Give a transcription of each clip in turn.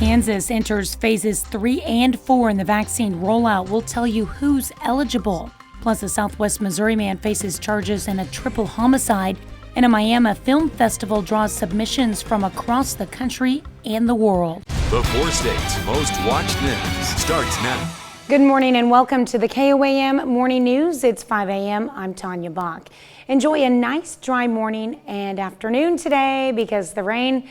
Kansas enters phases 3 and 4 in the vaccine rollout. We'll tell you who's eligible. Plus, a Southwest Missouri man faces charges in a triple homicide. And a Miami Film Festival draws submissions from across the country and the world. The 4 states' most watched news starts now. Good morning and welcome to the KOAM Morning News. It's 5 a.m. I'm Tanya Bach. Enjoy a nice dry morning and afternoon today because the rain,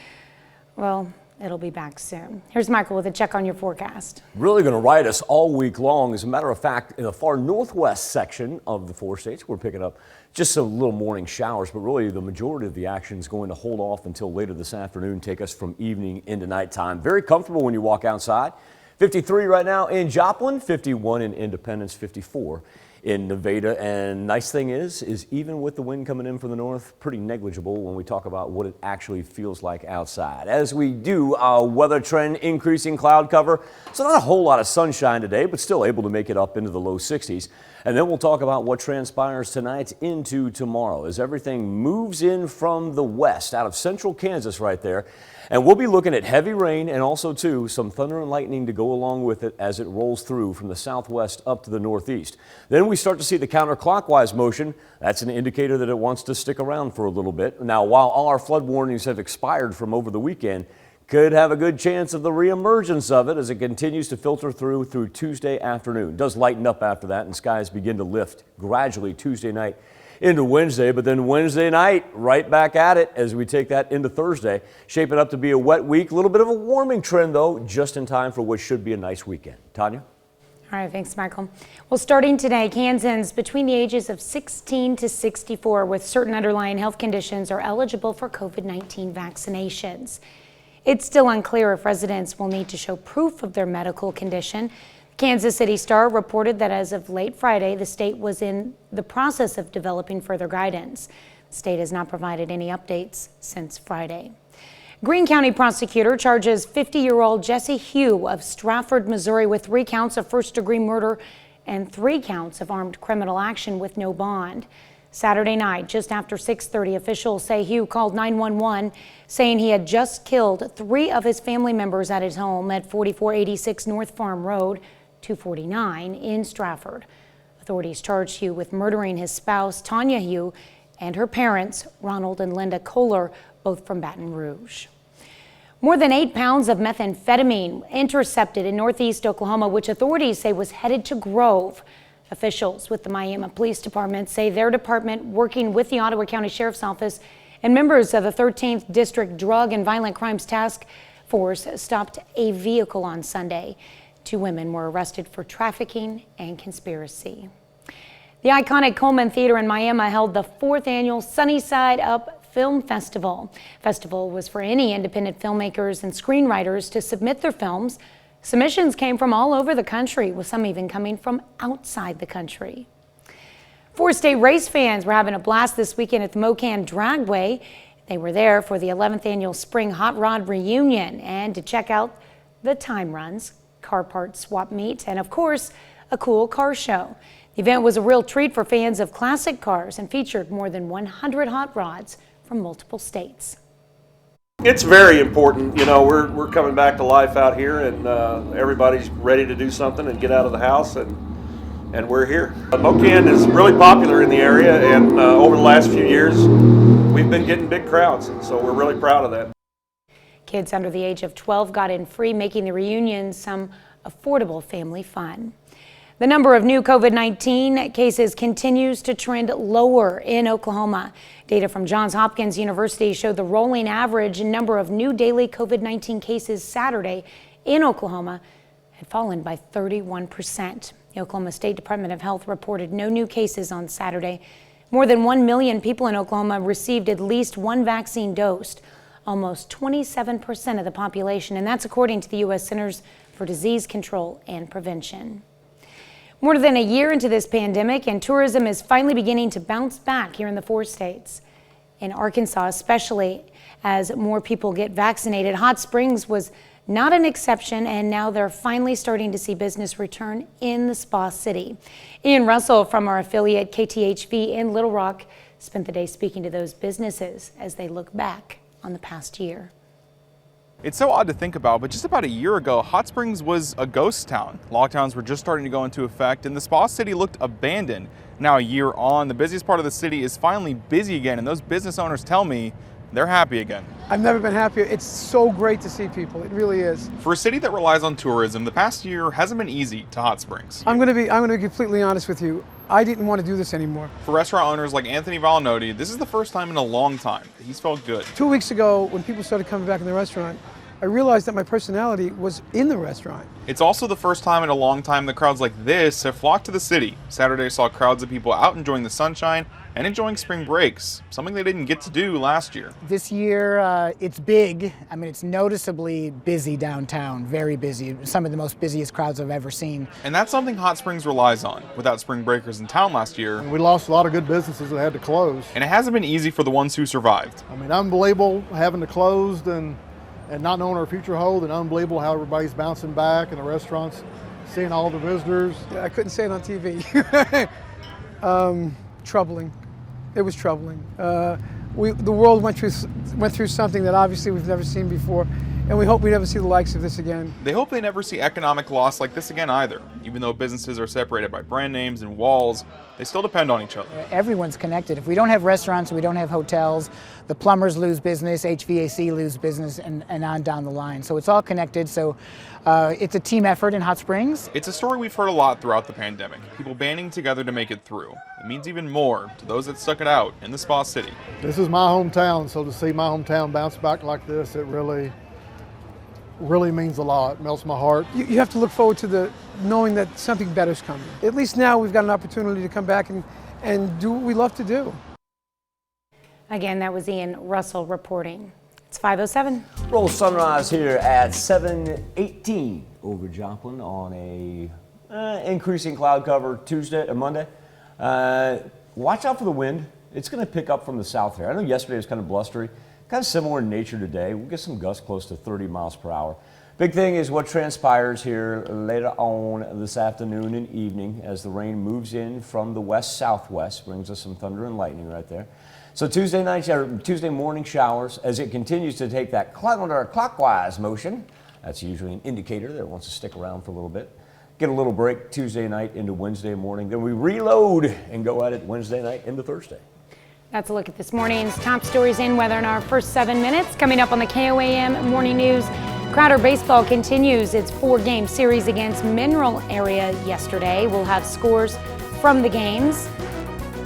well, it'll be back soon. Here's Michael with a check on your forecast. Really going to ride us all week long. As a matter of fact, in the far northwest section of the 4 states, we're picking up just some little morning showers, but really the majority of the action is going to hold off until later this afternoon, take us from evening into nighttime. Very comfortable when you walk outside. 53 right now in Joplin, 51 in Independence, 54 in Nevada. And nice thing is even with the wind coming in from the north, pretty negligible when we talk about what it actually feels like outside. As we do, our weather trend, increasing cloud cover. So not a whole lot of sunshine today, but still able to make it up into the low 60s. And then we'll talk about what transpires tonight into tomorrow as everything moves in from the west out of central Kansas right there. And we'll be looking at heavy rain and also, too, some thunder and lightning to go along with it as it rolls through from the southwest up to the northeast. Then we start to see the counterclockwise motion. That's an indicator that it wants to stick around for a little bit. Now, while all our flood warnings have expired from over the weekend, could have a good chance of the reemergence of it as it continues to filter through Tuesday afternoon. It does lighten up after that, and skies begin to lift gradually Tuesday night into Wednesday, but then Wednesday night, right back at it as we take that into Thursday. Shaping up to be a wet week, a little bit of a warming trend, though, just in time for what should be a nice weekend. Tanya? All right, thanks, Michael. Well, starting today, Kansans between the ages of 16 to 64 with certain underlying health conditions are eligible for COVID-19 vaccinations. It's still unclear if residents will need to show proof of their medical condition. Kansas City Star reported that as of late Friday, the state was in the process of developing further guidance. The state has not provided any updates since Friday. Greene County Prosecutor charges 50-year-old Jesse Hugh of Stratford, Missouri with 3 counts of first-degree murder and 3 counts of armed criminal action with no bond. Saturday night, just after 6:30, officials say Hugh called 911 saying he had just killed 3 of his family members at his home at 4486 North Farm Road, 249 in Stratford. Authorities charged Hugh with murdering his spouse, Tanya Hugh, and her parents, Ronald and Linda Kohler, both from Baton Rouge. More than 8 pounds of methamphetamine intercepted in northeast Oklahoma, which authorities say was headed to Grove. Officials with the Miami Police Department say their department, working with the Ottawa County Sheriff's Office and members of the 13th District Drug and Violent Crimes Task Force, stopped a vehicle on Sunday. 2 women were arrested for trafficking and conspiracy. The iconic Coleman Theater in Miami held the 4th annual Sunny Side Up Film Festival. Festival was for any independent filmmakers and screenwriters to submit their films. Submissions came from all over the country, with some even coming from outside the country. 4-state race fans were having a blast this weekend at the Mocan Dragway. They were there for the 11th annual Spring Hot Rod Reunion and to check out the time runs, car part swap meet, and of course, a cool car show. The event was a real treat for fans of classic cars and featured more than 100 hot rods from multiple states. It's very important. You know, we're coming back to life out here, and everybody's ready to do something and get out of the house, and we're here. Mocan is really popular in the area, and over the last few years, we've been getting big crowds, so we're really proud of that. Kids under the age of 12 got in free, making the reunion some affordable family fun. The number of new COVID-19 cases continues to trend lower in Oklahoma. Data from Johns Hopkins University showed the rolling average number of new daily COVID-19 cases Saturday in Oklahoma had fallen by 31%. The Oklahoma State Department of Health reported no new cases on Saturday. More than 1 million people in Oklahoma received at least 1 vaccine dose, almost 27% of the population, and that's according to the U.S. Centers for Disease Control and Prevention. More than a year into this pandemic, and tourism is finally beginning to bounce back here in the 4 states. In Arkansas, especially as more people get vaccinated, Hot Springs was not an exception, and now they're finally starting to see business return in the Spa City. Ian Russell from our affiliate KTHV in Little Rock spent the day speaking to those businesses as they look back on the past year. It's so odd to think about, but just about a year ago, Hot Springs was a ghost town. Lockdowns were just starting to go into effect, and the spa city looked abandoned. Now, a year on, the busiest part of the city is finally busy again, and those business owners tell me they're happy again. I've never been happier. It's so great to see people. It really is. For a city that relies on tourism, the past year hasn't been easy to Hot Springs. I'm gonna be completely honest with you. I didn't want to do this anymore. For restaurant owners like Anthony Valinoti, this is the first time in a long time that he's felt good. 2 weeks ago, when people started coming back in the restaurant, I realized that my personality was in the restaurant. It's also the first time in a long time that crowds like this have flocked to the city. Saturday saw crowds of people out enjoying the sunshine and enjoying spring breaks, something they didn't get to do last year. This year, it's big. I mean, it's noticeably busy downtown, very busy. Some of the most busiest crowds I've ever seen. And that's something Hot Springs relies on. Without spring breakers in town last year, We lost a lot of good businesses that had to close. and it hasn't been easy for the ones who survived. I mean, unbelievable having to close and not knowing our future hold, and unbelievable how everybody's bouncing back and the restaurants, seeing all the visitors. I couldn't say it on TV. Troubling. It was troubling. The world went through something that obviously we've never seen before, and we hope we never see the likes of this again. They hope they never see economic loss like this again either. Even though businesses are separated by brand names and walls, they still depend on each other. Everyone's connected. If we don't have restaurants, we don't have hotels, the plumbers lose business, HVAC lose business, and on down the line. So it's all connected. So it's a team effort in Hot Springs. It's a story we've heard a lot throughout the pandemic, people banding together to make it through. It means even more to those that stuck it out in the Spa City. This is my hometown, so to see my hometown bounce back like this, it really means a lot. It melts my heart. You have to look forward to knowing that something better's coming. At least now we've got an opportunity to come back and do what we love to do. Again, that was Ian Russell reporting. It's 5:07. Roll sunrise here at 7:18 over Joplin on a increasing cloud cover Monday. Watch out for the wind. It's going to pick up from the south here. I know yesterday was kind of blustery, kind of similar in nature today. We'll get some gusts close to 30 miles per hour. Big thing is what transpires here later on this afternoon and evening as the rain moves in from the west-southwest, brings us some thunder and lightning right there. So Tuesday morning showers as it continues to take that counterclockwise motion. That's usually an indicator that it wants to stick around for a little bit. Get a little break Tuesday night into Wednesday morning. Then we reload and go at it Wednesday night into Thursday. That's a look at this morning's top stories and weather in our first 7 minutes. Coming up on the KOAM Morning News, Crowder Baseball continues its 4-game series against Mineral Area yesterday. We'll have scores from the games.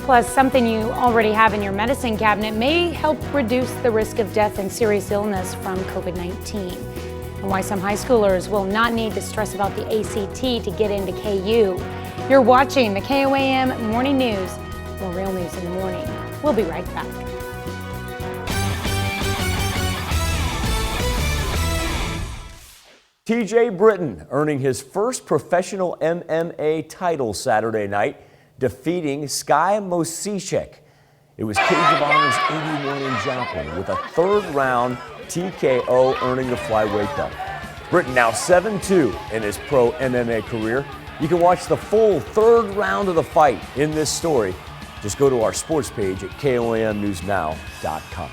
Plus, something you already have in your medicine cabinet may help reduce the risk of death and serious illness from COVID-19. And why some high schoolers will not need to stress about the ACT to get into KU. You're watching the KOAM Morning News, more real news in the morning. We'll be right back. TJ Britton earning his first professional MMA title Saturday night, defeating Sky Mosicek. It was Cage of Honor's 81 in Joplin with a third-round TKO earning the flyweight belt. Britton now 7-2 in his pro MMA career. You can watch the full third round of the fight in this story. Just go to our sports page at KOAMNewsNow.com.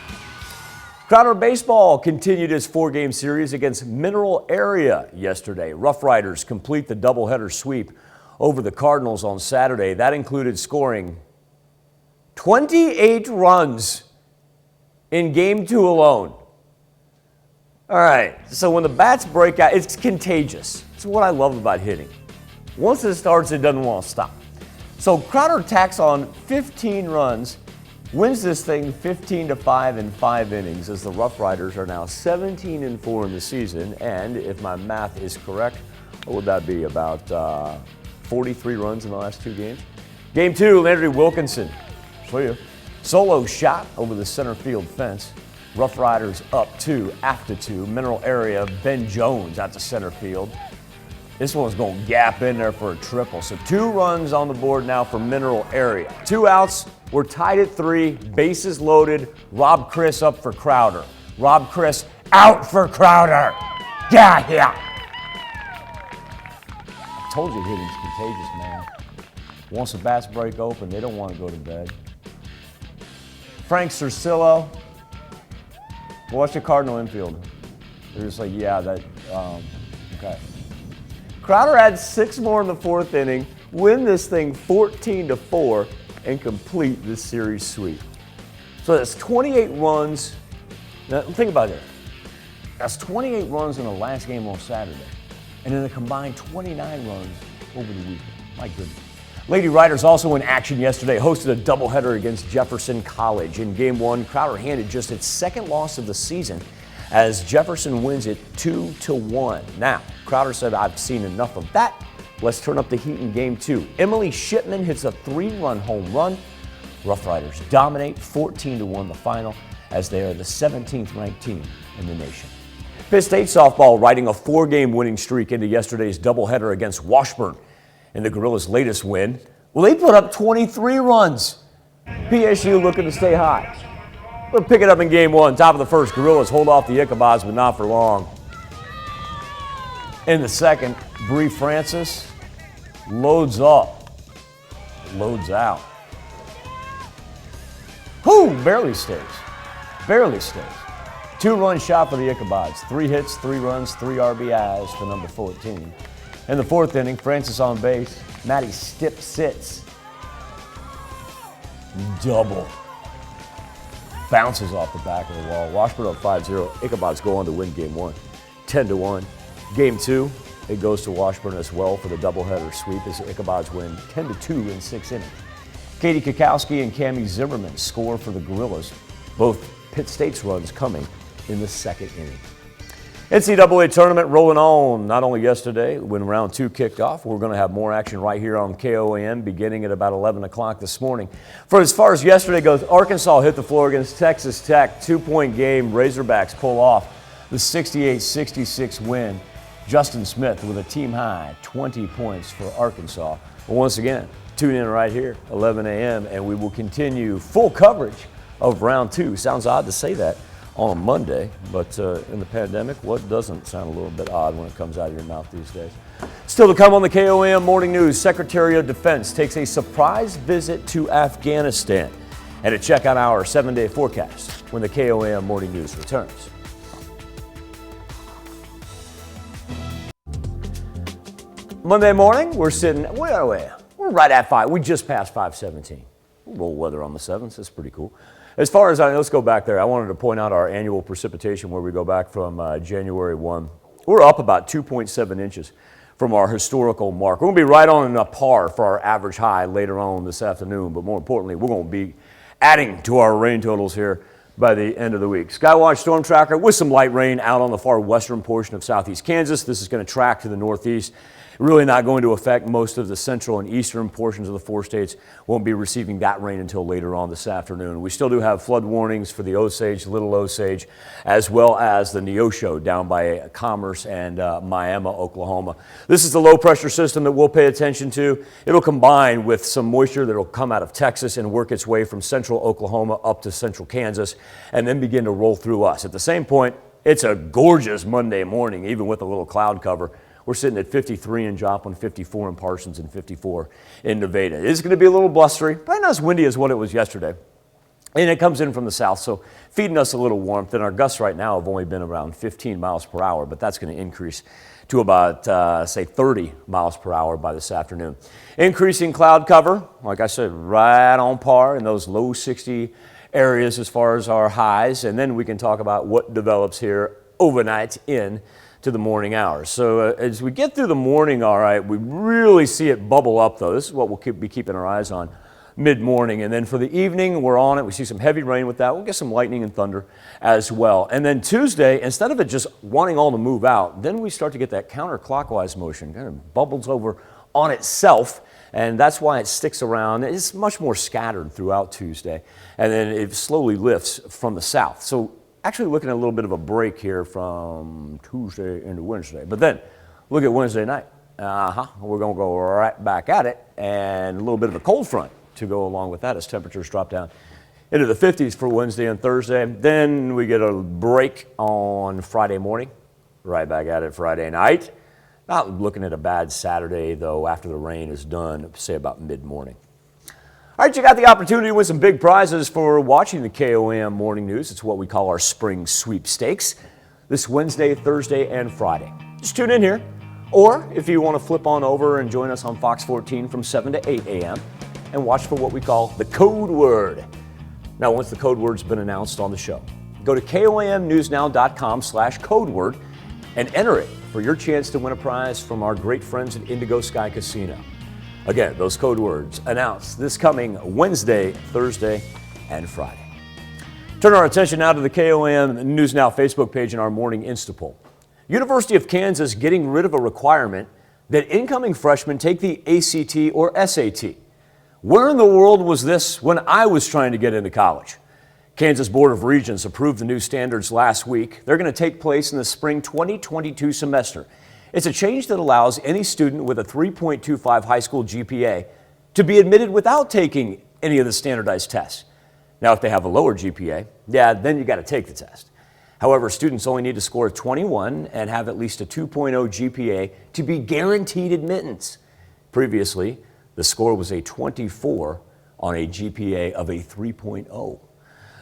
Crowder Baseball continued its 4-game series against Mineral Area yesterday. Rough Riders complete the doubleheader sweep over the Cardinals on Saturday. That included scoring 28 runs in Game 2 alone. All right, so when the bats break out, it's contagious. It's what I love about hitting. Once it starts, it doesn't want to stop. So Crowder tacks on 15 runs, wins this thing 15-5 in 5 innings as the Rough Riders are now 17-4 in the season. And if my math is correct, what would that be, about 43 runs in the last 2 games? Game 2, Landry Wilkinson, show you, solo shot over the center field fence. Rough Riders up 2 after 2. Mineral Area, Ben Jones out to center field. This one's going to gap in there for a triple. So 2 runs on the board now for Mineral Area. 2 outs. We're tied at 3. Bases loaded. Rob Chris up for Crowder. Rob Chris out for Crowder. Get here. I told you hitting's contagious, man. Once the bats break open, they don't want to go to bed. Frank Cercillo. Watch the Cardinal infield. They're just like, yeah, okay. Crowder had 6 more in the 4th inning, win this thing 14-4, and complete this series sweep. So that's 28 runs. Now, think about this. That's 28 runs in the last game on Saturday, and then a combined 29 runs over the weekend. My goodness. Lady Riders also in action yesterday, hosted a doubleheader against Jefferson College. In Game 1, Crowder handed just its 2nd loss of the season as Jefferson wins it 2-1. Now, Crowder said, I've seen enough of that. Let's turn up the heat in Game 2. Emily Shipman hits a 3-run home run. Rough Riders dominate 14-1 the final as they are the 17th ranked team in the nation. Pitt State softball riding a 4-game winning streak into yesterday's doubleheader against Washburn. In the Gorillas' latest win, well, they put up 23 runs. PSU looking to stay hot. We'll pick it up in Game 1. Top of the first, Gorillas hold off the Ichabods, but not for long. In the second, Bree Francis loads up, loads out. Whoo, barely stays. Barely stays. 2-run shot for the Ichabods. 3 hits, 3 runs, 3 RBIs for number 14. In the 4th inning, Francis on base. Maddie Stipp sits. Double. Bounces off the back of the wall. Washburn up 5-0. Ichabods go on to win Game 1, 10-1. Game 2, it goes to Washburn as well for the doubleheader sweep as the Ichabods win 10-2 in 6 innings. Katie Kukowski and Cammie Zimmerman score for the Gorillas. Both Pitt State's runs coming in the 2nd inning. NCAA tournament rolling on, not only yesterday when round 2 kicked off. We're going to have more action right here on KOAM beginning at about 11 o'clock this morning. For as far as yesterday goes, Arkansas hit the floor against Texas Tech. 2-point game. Razorbacks pull off the 68-66 win. Justin Smith with a team high 20 points for Arkansas. Well, once again, tune in right here, 11 a.m., and we will continue full coverage of round 2. Sounds odd to say that on a Monday, but in the pandemic, what doesn't sound a little bit odd when it comes out of your mouth these days? Still to come on the KOAM Morning News, Secretary of Defense takes a surprise visit to Afghanistan. And to check out our 7-day forecast when the KOAM Morning News returns. Monday morning, we're sitting, where are we? We're right at 5. We just passed 517. Roll weather on the 7th. That's pretty cool. As far as let's go back there. I wanted to point out our annual precipitation where we go back from January 1. We're up about 2.7 inches from our historical mark. We're going to be right on a par for our average high later on this afternoon, but more importantly, we're going to be adding to our rain totals here by the end of the week. Skywatch storm tracker with some light rain out on the far western portion of southeast Kansas. This is going to track to the northeast. Really not going to affect most of the central and eastern portions of the 4 states. Won't be receiving that rain until later on this afternoon. We still do have flood warnings for the Osage, Little Osage, as well as the Neosho down by Commerce and Miami, Oklahoma. This is the low pressure system that we'll pay attention to. It'll combine with some moisture that will come out of Texas and work its way from central Oklahoma up to central Kansas and then begin to roll through us. At the same point, it's a gorgeous Monday morning, even with a little cloud cover. We're sitting at 53 in Joplin, 54 in Parsons, and 54 in Nevada. It is going to be a little blustery, but not as windy as what it was yesterday. And it comes in from the south, so feeding us a little warmth. And our gusts right now have only been around 15 miles per hour, but that's going to increase to about, say, 30 miles per hour by this afternoon. Increasing cloud cover, like I said, right on par in those low 60 areas as far as our highs. And then we can talk about what develops here overnight in to the morning hours. So as we get through the morning, all right, we really see it bubble up though. This is what we'll be keeping our eyes on mid-morning. And then for the evening, we're on it. We see some heavy rain with that. We'll get some lightning and thunder as well. And then Tuesday, instead of it just wanting all to move out, then we start to get that counterclockwise motion. Kind of bubbles over on itself. And that's why it sticks around. It's much more scattered throughout Tuesday. And then it slowly lifts from the south. So actually looking at a little bit of a break here from Tuesday into Wednesday. But then look at Wednesday night. We're going to go right back at it. And a little bit of a cold front to go along with that as temperatures drop down into the 50s for Wednesday and Thursday. Then we get a break on Friday morning. Right back at it Friday night. Not looking at a bad Saturday, though, after the rain is done, say about mid-morning. All right, you got the opportunity to win some big prizes for watching the KOAM Morning News. It's what we call our Spring Sweepstakes. this Wednesday, Thursday, and Friday. Just tune in here. Or if you want to flip on over and join us on Fox 14 from 7 to 8 a.m. and watch for what we call the code word. Now, once the code word's been announced on the show, go to KOAMnewsnow.com/codeword and enter it for your chance to win a prize from our great friends at Indigo Sky Casino. Again, those code words announced this coming Wednesday, Thursday, and Friday. Turn our attention now to the KOAM News Now Facebook page and our morning Instapoll. University of Kansas getting rid of a requirement that incoming freshmen take the ACT or SAT. Where in the world was this when I was trying to get into college? Kansas Board of Regents approved the new standards last week. They're going to take place in the spring 2022 semester. It's a change that allows any student with a 3.25 high school GPA to be admitted without taking any of the standardized tests. Now, if they have a lower GPA, then you got to take the test. However, students only need to score a 21 and have at least a 2.0 GPA to be guaranteed admittance. Previously, the score was a 24 on a GPA of a 3.0.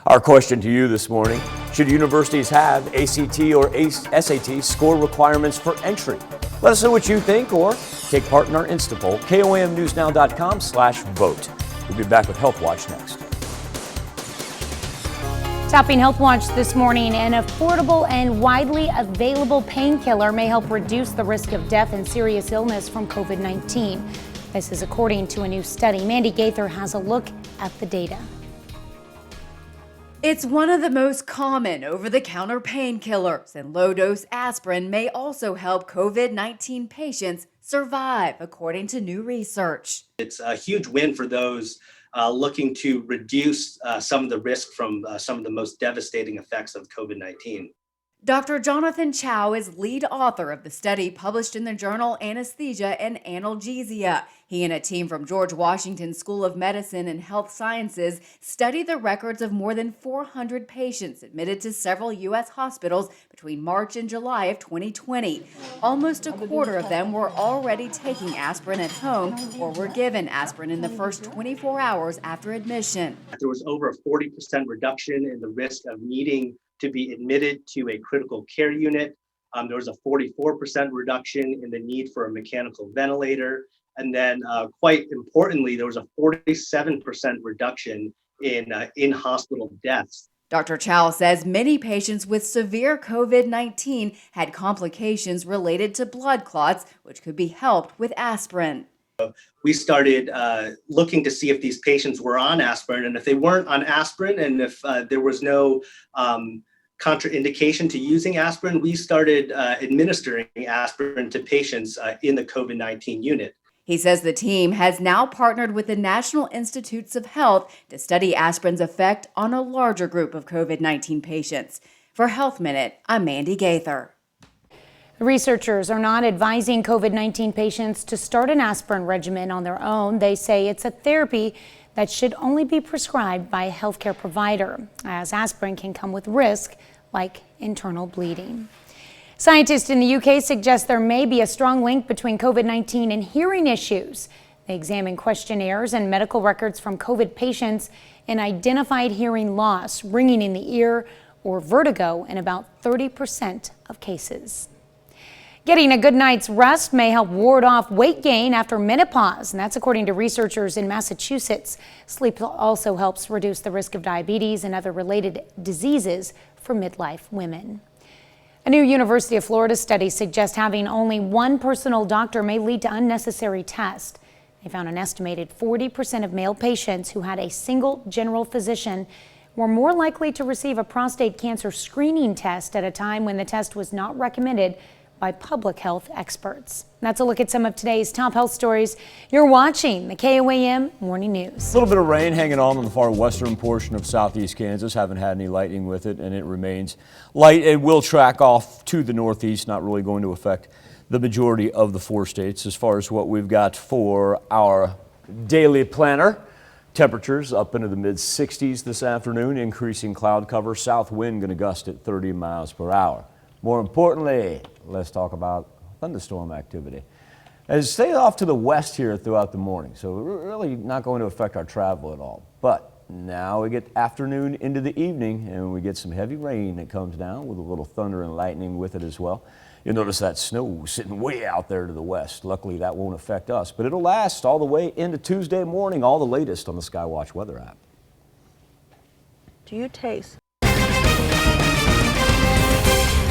Our question to you this morning, should universities have ACT or SAT score requirements for entry? Let us know what you think or take part in our Instapoll, KOAMnewsnow.com/vote. We'll be back with Health Watch next. Topping Health Watch this morning, an affordable and widely available painkiller may help reduce the risk of death and serious illness from COVID-19. This is according to a new study. Mandy Gaither has a look at the data. It's one of the most common over-the-counter painkillers, and low-dose aspirin may also help COVID-19 patients survive, according to new research. It's a huge win for those looking to reduce some of the risk from some of the most devastating effects of COVID-19. Dr. Jonathan Chow is lead author of the study published in the journal Anesthesia and Analgesia. He and a team from George Washington School of Medicine and Health Sciences studied the records of more than 400 patients admitted to several U.S. hospitals between March and July of 2020. Almost a quarter of them were already taking aspirin at home or were given aspirin in the first 24 hours after admission. There was over a 40% reduction in the risk of needing to be admitted to a critical care unit. There was a 44% reduction in the need for a mechanical ventilator. And then quite importantly, there was a 47% reduction in in-hospital deaths. Dr. Chow says many patients with severe COVID-19 had complications related to blood clots, which could be helped with aspirin. We started looking to see if these patients were on aspirin, and if they weren't on aspirin, and if there was no contraindication to using aspirin, we started administering aspirin to patients in the COVID-19 unit. He says the team has now partnered with the National Institutes of Health to study aspirin's effect on a larger group of COVID-19 patients. For Health Minute, I'm Mandy Gaither. Researchers are not advising COVID-19 patients to start an aspirin regimen on their own. They say it's a therapy that should only be prescribed by a healthcare provider, as aspirin can come with risk like internal bleeding. Scientists in the UK suggest there may be a strong link between COVID-19 and hearing issues. They examined questionnaires and medical records from COVID patients and identified hearing loss, ringing in the ear, or vertigo in about 30% of cases. Getting a good night's rest may help ward off weight gain after menopause, and that's according to researchers in Massachusetts. Sleep also helps reduce the risk of diabetes and other related diseases for midlife women. A new University of Florida study suggests having only one personal doctor may lead to unnecessary tests. They found an estimated 40% of male patients who had a single general physician were more likely to receive a prostate cancer screening test at a time when the test was not recommended by public health experts. That's a look at some of today's top health stories. You're watching the KOAM Morning News. A little bit of rain hanging on the far western portion of southeast Kansas. Haven't had any lightning with it, and it remains light. It will track off to the northeast, not really going to affect the majority of the 4 states. As far as what we've got for our daily planner, temperatures up into the mid 60s this afternoon, increasing cloud cover, south wind going to gust at 30 miles per hour. More importantly, let's talk about thunderstorm activity. It stays off to the west here throughout the morning, so we're really not going to affect our travel at all. But Now we get afternoon into the evening, and we get some heavy rain that comes down with a little thunder and lightning with it as well. You'll notice that snow sitting way out there to the west. Luckily, that won't affect us, but it'll last all the way into Tuesday morning. All the latest on the Skywatch weather app. Do you taste?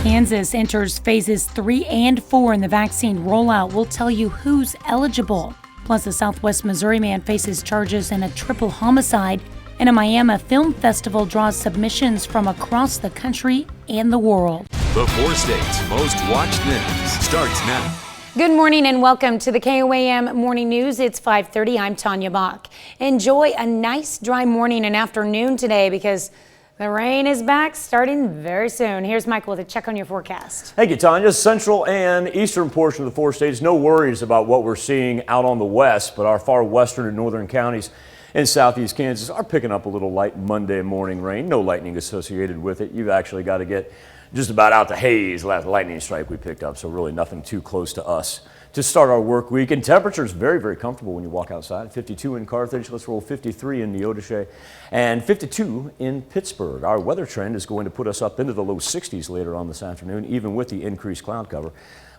Kansas enters phases 3 and 4 in the vaccine rollout. We'll tell you who's eligible. Plus, a Southwest Missouri man faces charges in a triple homicide. And a Miami Film Festival draws submissions from across the country and the world. The four states' most watched news starts now. Good morning and welcome to the KOAM Morning News. It's 5:30. I'm Tanya Bach. Enjoy a nice dry morning and afternoon today because the rain is back starting very soon. Here's Michael with a check on your forecast. Thank you, Tanya. Central and eastern portion of the four states, no worries about what we're seeing out on the west, but our far western and northern counties in southeast Kansas are picking up a little light Monday morning rain. No lightning associated with it. You've actually got to get just about out the haze, last lightning strike we picked up, so really nothing too close to us to start our work week. And temperatures very, very comfortable when you walk outside. 52 in Carthage, let's roll 53 in Neodesha, and 52 in Pittsburgh. Our weather trend is going to put us up into the low 60s later on this afternoon, even with the increased cloud cover.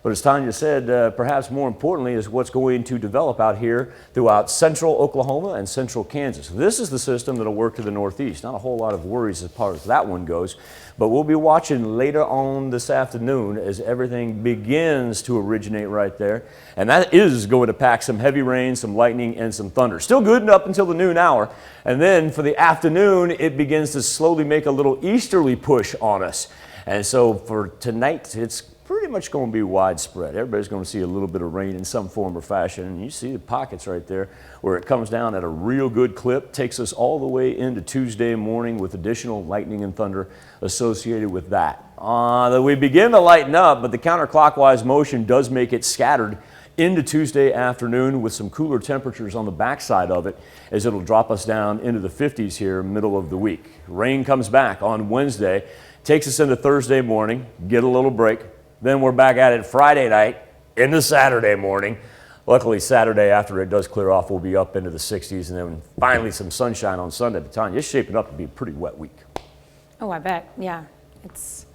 But as Tanya said, perhaps more importantly is what's going to develop out here throughout central Oklahoma and central Kansas. This is the system that'll work to the northeast. Not a whole lot of worries as far as that one goes, but we'll be watching later on this afternoon as everything begins to originate right there. And that is going to pack some heavy rain, some lightning, and some thunder. Still good up until the noon hour. And then for the afternoon, it begins to slowly make a little easterly push on us. And so for tonight, it's pretty much going to be widespread. Everybody's going to see a little bit of rain in some form or fashion. And you see the pockets right there where it comes down at a real good clip, takes us all the way into Tuesday morning with additional lightning and thunder associated with that. We begin to lighten up, but the counterclockwise motion does make it scattered into Tuesday afternoon with some cooler temperatures on the backside of it as it'll drop us down into the 50s here middle of the week. Rain comes back on Wednesday, takes us into Thursday morning, get a little break. Then we're back at it Friday night into Saturday morning. Luckily, Saturday after it does clear off, we'll be up into the 60s, and then finally some sunshine on Sunday. The time it's shaping up to be a pretty wet week. Oh, I bet. Yeah. It's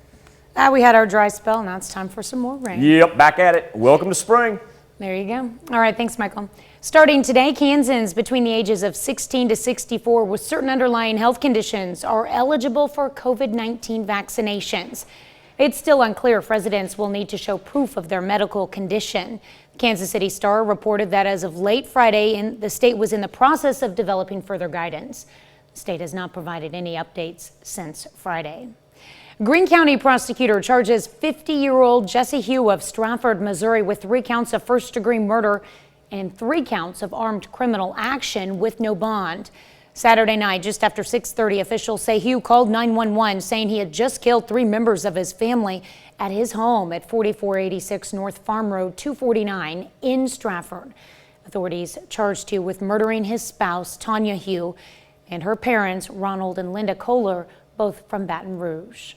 we had our dry spell. Now it's time for some more rain. Yep, back at it. Welcome to spring. There you go. All right, thanks, Michael. Starting today, Kansans between the ages of 16 to 64 with certain underlying health conditions are eligible for COVID-19 vaccinations. It's still unclear if residents will need to show proof of their medical condition. The Kansas City Star reported that as of late Friday, the state was in the process of developing further guidance. The state has not provided any updates since Friday. Greene County prosecutor charges 50-year-old Jesse Hugh of Stratford, Missouri with 3 counts of first-degree murder and 3 counts of armed criminal action with no bond. Saturday night, just after 6:30, officials say Hugh called 911 saying he had just killed 3 members of his family at his home at 4486 North Farm Road 249 in Stratford. Authorities charged Hugh with murdering his spouse, Tanya Hugh, and her parents, Ronald and Linda Kohler, both from Baton Rouge.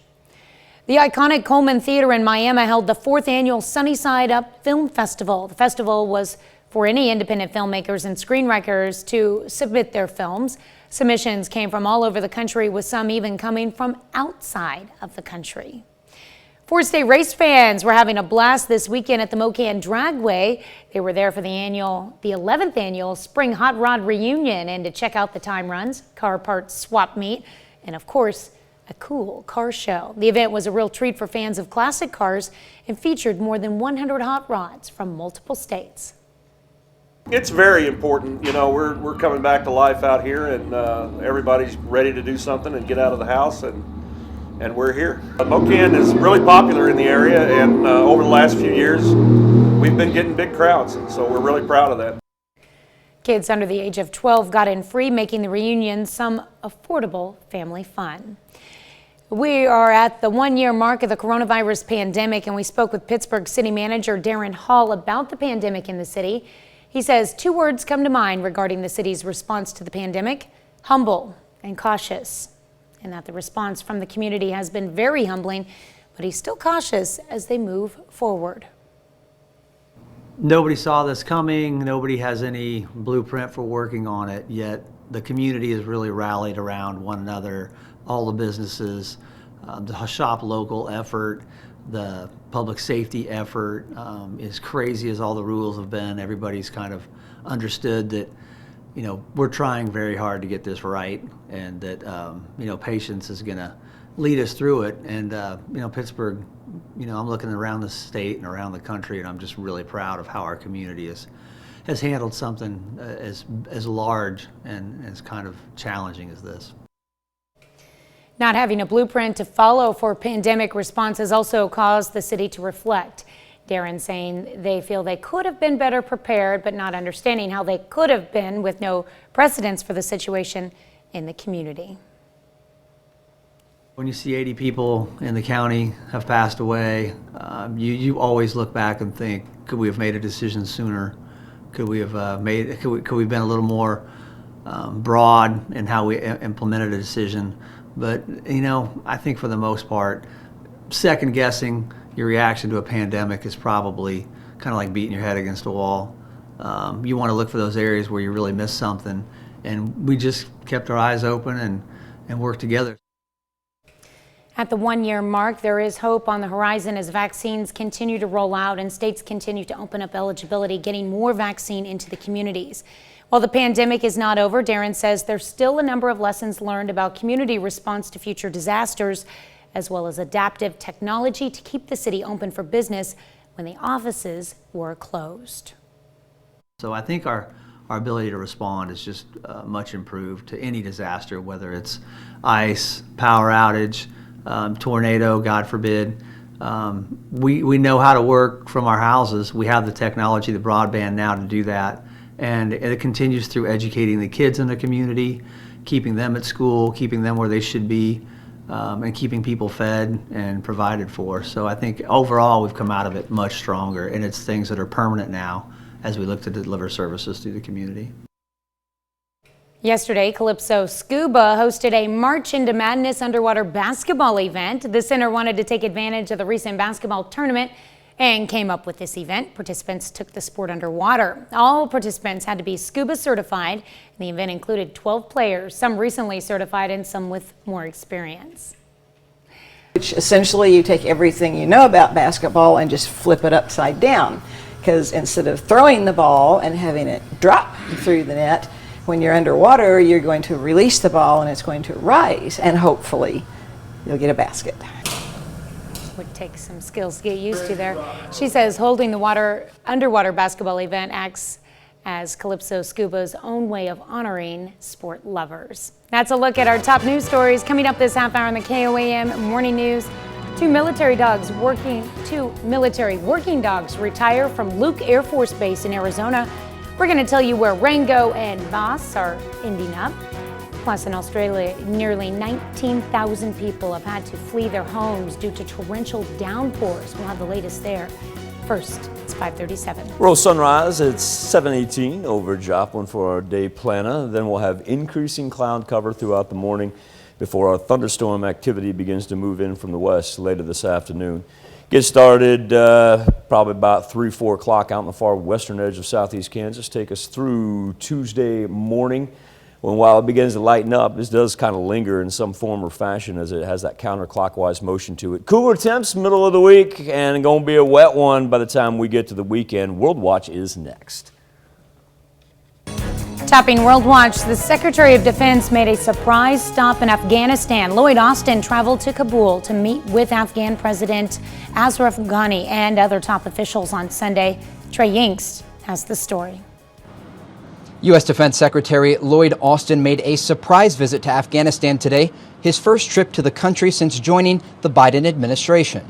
The iconic Coleman Theater in Miami held the 4th annual Sunny Side Up Film Festival. The festival was for any independent filmmakers and screenwriters to submit their films. Submissions came from all over the country, with some even coming from outside of the country. Four-state race fans were having a blast this weekend at the Mocan Dragway. They were there for the 11th annual Spring Hot Rod Reunion and to check out the time runs, car parts swap meet, and of course, a cool car show. The event was a real treat for fans of classic cars and featured more than 100 hot rods from multiple states. It's very important. You know, we're coming back to life out here, and everybody's ready to do something and get out of the house, and we're here. Mocan is really popular in the area, and over the last few years, we've been getting big crowds, so we're really proud of that. Kids under the age of 12 got in free, making the reunion some affordable family fun. We are at the 1-year mark of the coronavirus pandemic, and we spoke with Pittsburgh City Manager Darren Hall about the pandemic in the city. He says 2 words come to mind regarding the city's response to the pandemic: humble and cautious, and that the response from the community has been very humbling, but he's still cautious as they move forward. Nobody saw this coming. Nobody has any blueprint for working on it, yet the community has really rallied around one another, all the businesses, the shop local effort, the public safety effort. As crazy as all the rules have been, everybody's kind of understood that, you know, we're trying very hard to get this right, and that, you know, patience is going to lead us through it. And, you know, Pittsburgh, you know, I'm looking around the state and around the country, and I'm just really proud of how our community has handled something as large and as kind of challenging as this. Not having a blueprint to follow for pandemic response has also caused the city to reflect. Darren saying they feel they could have been better prepared, but not understanding how they could have been with no precedence for the situation in the community. When you see 80 people in the county have passed away, you always look back and think, could we have made a decision sooner? Could we have could we have been a little more broad in how we implemented a decision? But, you know, I think for the most part, second guessing your reaction to a pandemic is probably kind of like beating your head against a wall. You want to look for those areas where you really missed something, and we just kept our eyes open and worked together. At the one-year mark, there is hope on the horizon as vaccines continue to roll out and states continue to open up eligibility, getting more vaccine into the communities. While the pandemic is not over, Darren says there's still a number of lessons learned about community response to future disasters, as well as adaptive technology to keep the city open for business when the offices were closed. So I think our ability to respond is just much improved to any disaster, whether it's ice, power outage, tornado, God forbid. We know how to work from our houses. We have the technology, the broadband now to do that. And it continues through educating the kids in the community, keeping them at school, keeping them where they should be, and keeping people fed and provided for. So I think overall we've come out of it much stronger, and it's things that are permanent now as we look to deliver services to the community. Yesterday, Calypso Scuba hosted a March into Madness underwater basketball event. The center wanted to take advantage of the recent basketball tournament and came up with this event. Participants took the sport underwater. All participants had to be scuba certified, and the event included 12 players, some recently certified and some with more experience. Which essentially you take everything you know about basketball and just flip it upside down, because instead of throwing the ball and having it drop through the net, when you're underwater, you're going to release the ball and it's going to rise, and hopefully you'll get a basket. Would take some skills to get used to there. She says holding the underwater basketball event acts as Calypso Scuba's own way of honoring sport lovers. That's a look at our top news stories coming up this half hour on the KOAM Morning News. Two military working dogs retire from Luke Air Force Base in Arizona. We're going to tell you where Rango and Voss are ending up. Plus, in Australia, nearly 19,000 people have had to flee their homes due to torrential downpours. We'll have the latest there. First, it's 5:37. Rose sunrise at 7:18 over Joplin for our day planner. Then we'll have increasing cloud cover throughout the morning before our thunderstorm activity begins to move in from the west later this afternoon. Get started probably about 3-4 o'clock out in the far western edge of southeast Kansas. Take us through Tuesday morning. While it begins to lighten up, this does kind of linger in some form or fashion as it has that counterclockwise motion to it. Cooler temps middle of the week, and going to be a wet one by the time we get to the weekend. World Watch is next. Topping World Watch, the Secretary of Defense made a surprise stop in Afghanistan. Lloyd Austin traveled to Kabul to meet with Afghan President Ashraf Ghani and other top officials on Sunday. Trey Yingst has the story. U.S. Defense Secretary Lloyd Austin made a surprise visit to Afghanistan today, his first trip to the country since joining the Biden administration.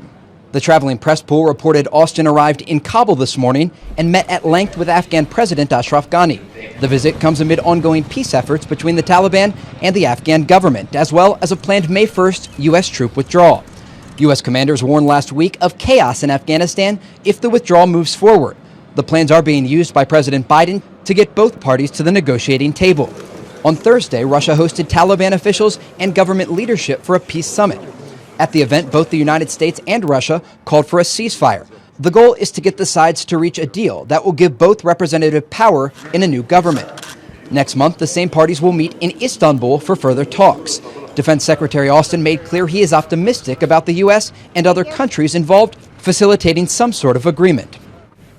The traveling press pool reported Austin arrived in Kabul this morning and met at length with Afghan President Ashraf Ghani. The visit comes amid ongoing peace efforts between the Taliban and the Afghan government, as well as a planned May 1st U.S. troop withdrawal. U.S. commanders warned last week of chaos in Afghanistan if the withdrawal moves forward. The plans are being used by President Biden to get both parties to the negotiating table. On Thursday, Russia hosted Taliban officials and government leadership for a peace summit. At the event, both the United States and Russia called for a ceasefire. The goal is to get the sides to reach a deal that will give both representative power in a new government. Next month, the same parties will meet in Istanbul for further talks. Defense Secretary Austin made clear he is optimistic about the U.S. and other countries involved facilitating some sort of agreement.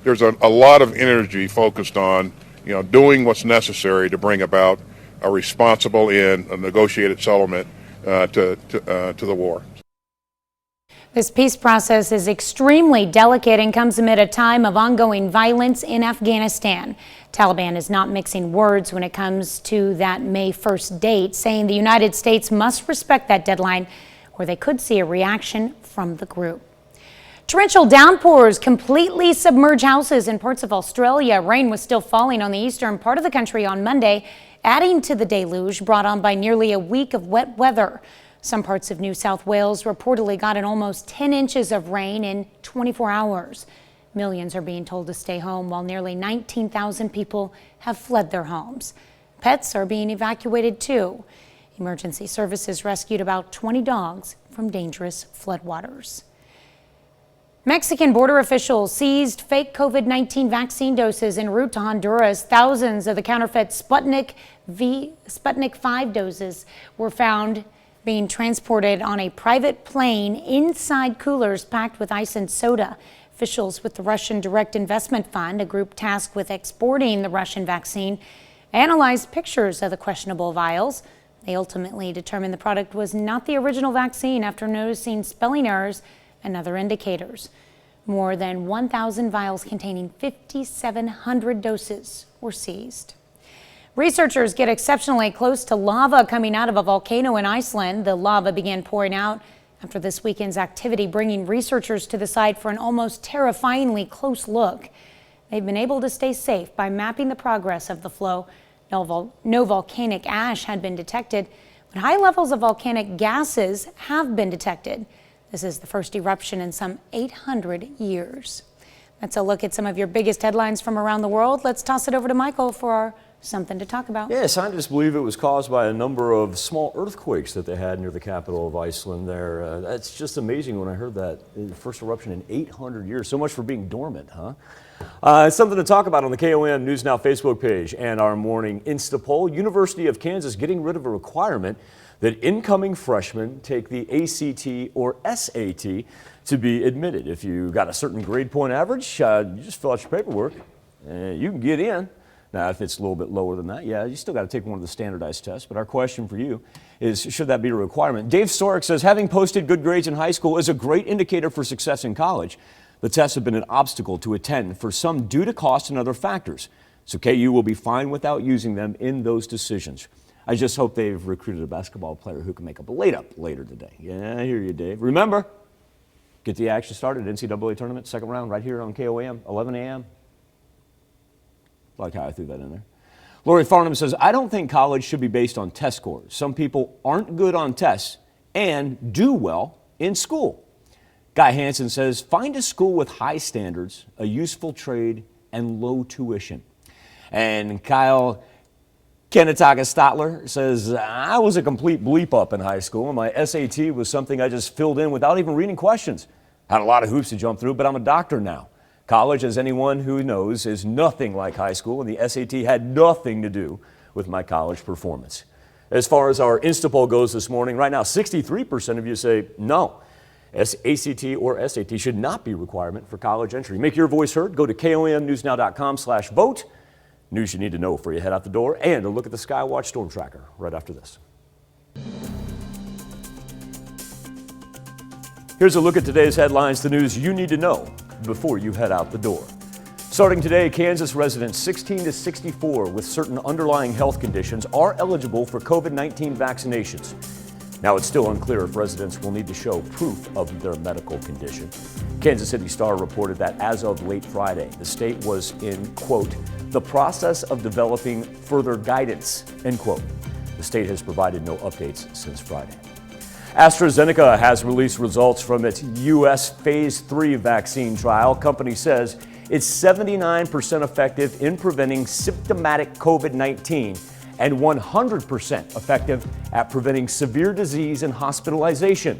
There's a lot of energy focused on, doing what's necessary to bring about a responsible end, a negotiated settlement to the war. This peace process is extremely delicate and comes amid a time of ongoing violence in Afghanistan. Taliban is not mixing words when it comes to that May 1st date, saying the United States must respect that deadline or they could see a reaction from the group. Torrential downpours completely submerge houses in parts of Australia. Rain was still falling on the eastern part of the country on Monday, adding to the deluge brought on by nearly a week of wet weather. Some parts of New South Wales reportedly got an almost 10 inches of rain in 24 hours. Millions are being told to stay home while nearly 19,000 people have fled their homes. Pets are being evacuated too. Emergency services rescued about 20 dogs from dangerous floodwaters. Mexican border officials seized fake COVID-19 vaccine doses en route to Honduras. Thousands of the counterfeit Sputnik 5 doses were found being transported on a private plane inside coolers packed with ice and soda. Officials with the Russian Direct Investment Fund, a group tasked with exporting the Russian vaccine, analyzed pictures of the questionable vials. They ultimately determined the product was not the original vaccine after noticing spelling errors and other indicators. More than 1,000 vials containing 5,700 doses were seized. Researchers get exceptionally close to lava coming out of a volcano in Iceland. The lava began pouring out after this weekend's activity, bringing researchers to the site for an almost terrifyingly close look. They've been able to stay safe by mapping the progress of the flow. No volcanic ash had been detected, but high levels of volcanic gases have been detected. This is the first eruption in some 800 years. That's a look at some of your biggest headlines from around the world. Let's toss it over to Michael for our something to talk about. Yeah, scientists believe it was caused by a number of small earthquakes that they had near the capital of Iceland there. That's just amazing when I heard that. The first eruption in 800 years. So much for being dormant, huh? It's something to talk about on the KOAM News Now Facebook page and our morning Insta poll. University of Kansas getting rid of a requirement that incoming freshmen take the ACT or SAT to be admitted. If you got a certain grade point average, you just fill out your paperwork and you can get in. Now, if it's a little bit lower than that, yeah, you still got to take one of the standardized tests. But our question for you is, should that be a requirement? Dave Sorek says having posted good grades in high school is a great indicator for success in college. The tests have been an obstacle to attend for some due to cost and other factors. So KU will be fine without using them in those decisions. I just hope they've recruited a basketball player who can make up a layup later today. Yeah, I hear you, Dave. Remember, get the action started. NCAA tournament, second round, right here on KOAM, 11 a.m. Like how I threw that in there. Lori Farnham says, I don't think college should be based on test scores. Some people aren't good on tests and do well in school. Guy Hansen says, find a school with high standards, a useful trade, and low tuition. And Kyle Kenataka Stotler says, I was a complete bleep up in high school, and my SAT was something I just filled in without even reading questions. Had a lot of hoops to jump through, but I'm a doctor now. College, as anyone who knows, is nothing like high school, and the SAT had nothing to do with my college performance. As far as our Insta poll goes this morning, right now 63% of you say no. ACT or SAT should not be a requirement for college entry. Make your voice heard. Go to KOAMnewsnow.com/vote. News you need to know before you head out the door, and a look at the Skywatch storm tracker right after this. Here's a look at today's headlines, the news you need to know before you head out the door. Starting today, Kansas residents 16 to 64 with certain underlying health conditions are eligible for COVID-19 vaccinations. Now, it's still unclear if residents will need to show proof of their medical condition. Kansas City Star reported that as of late Friday, the state was in, quote, the process of developing further guidance, end quote. The state has provided no updates since Friday. Astrazeneca has released results from its U.S. Phase 3 vaccine trial. Company says it's 79% effective in preventing symptomatic COVID-19 and 100% effective at preventing severe disease and hospitalization.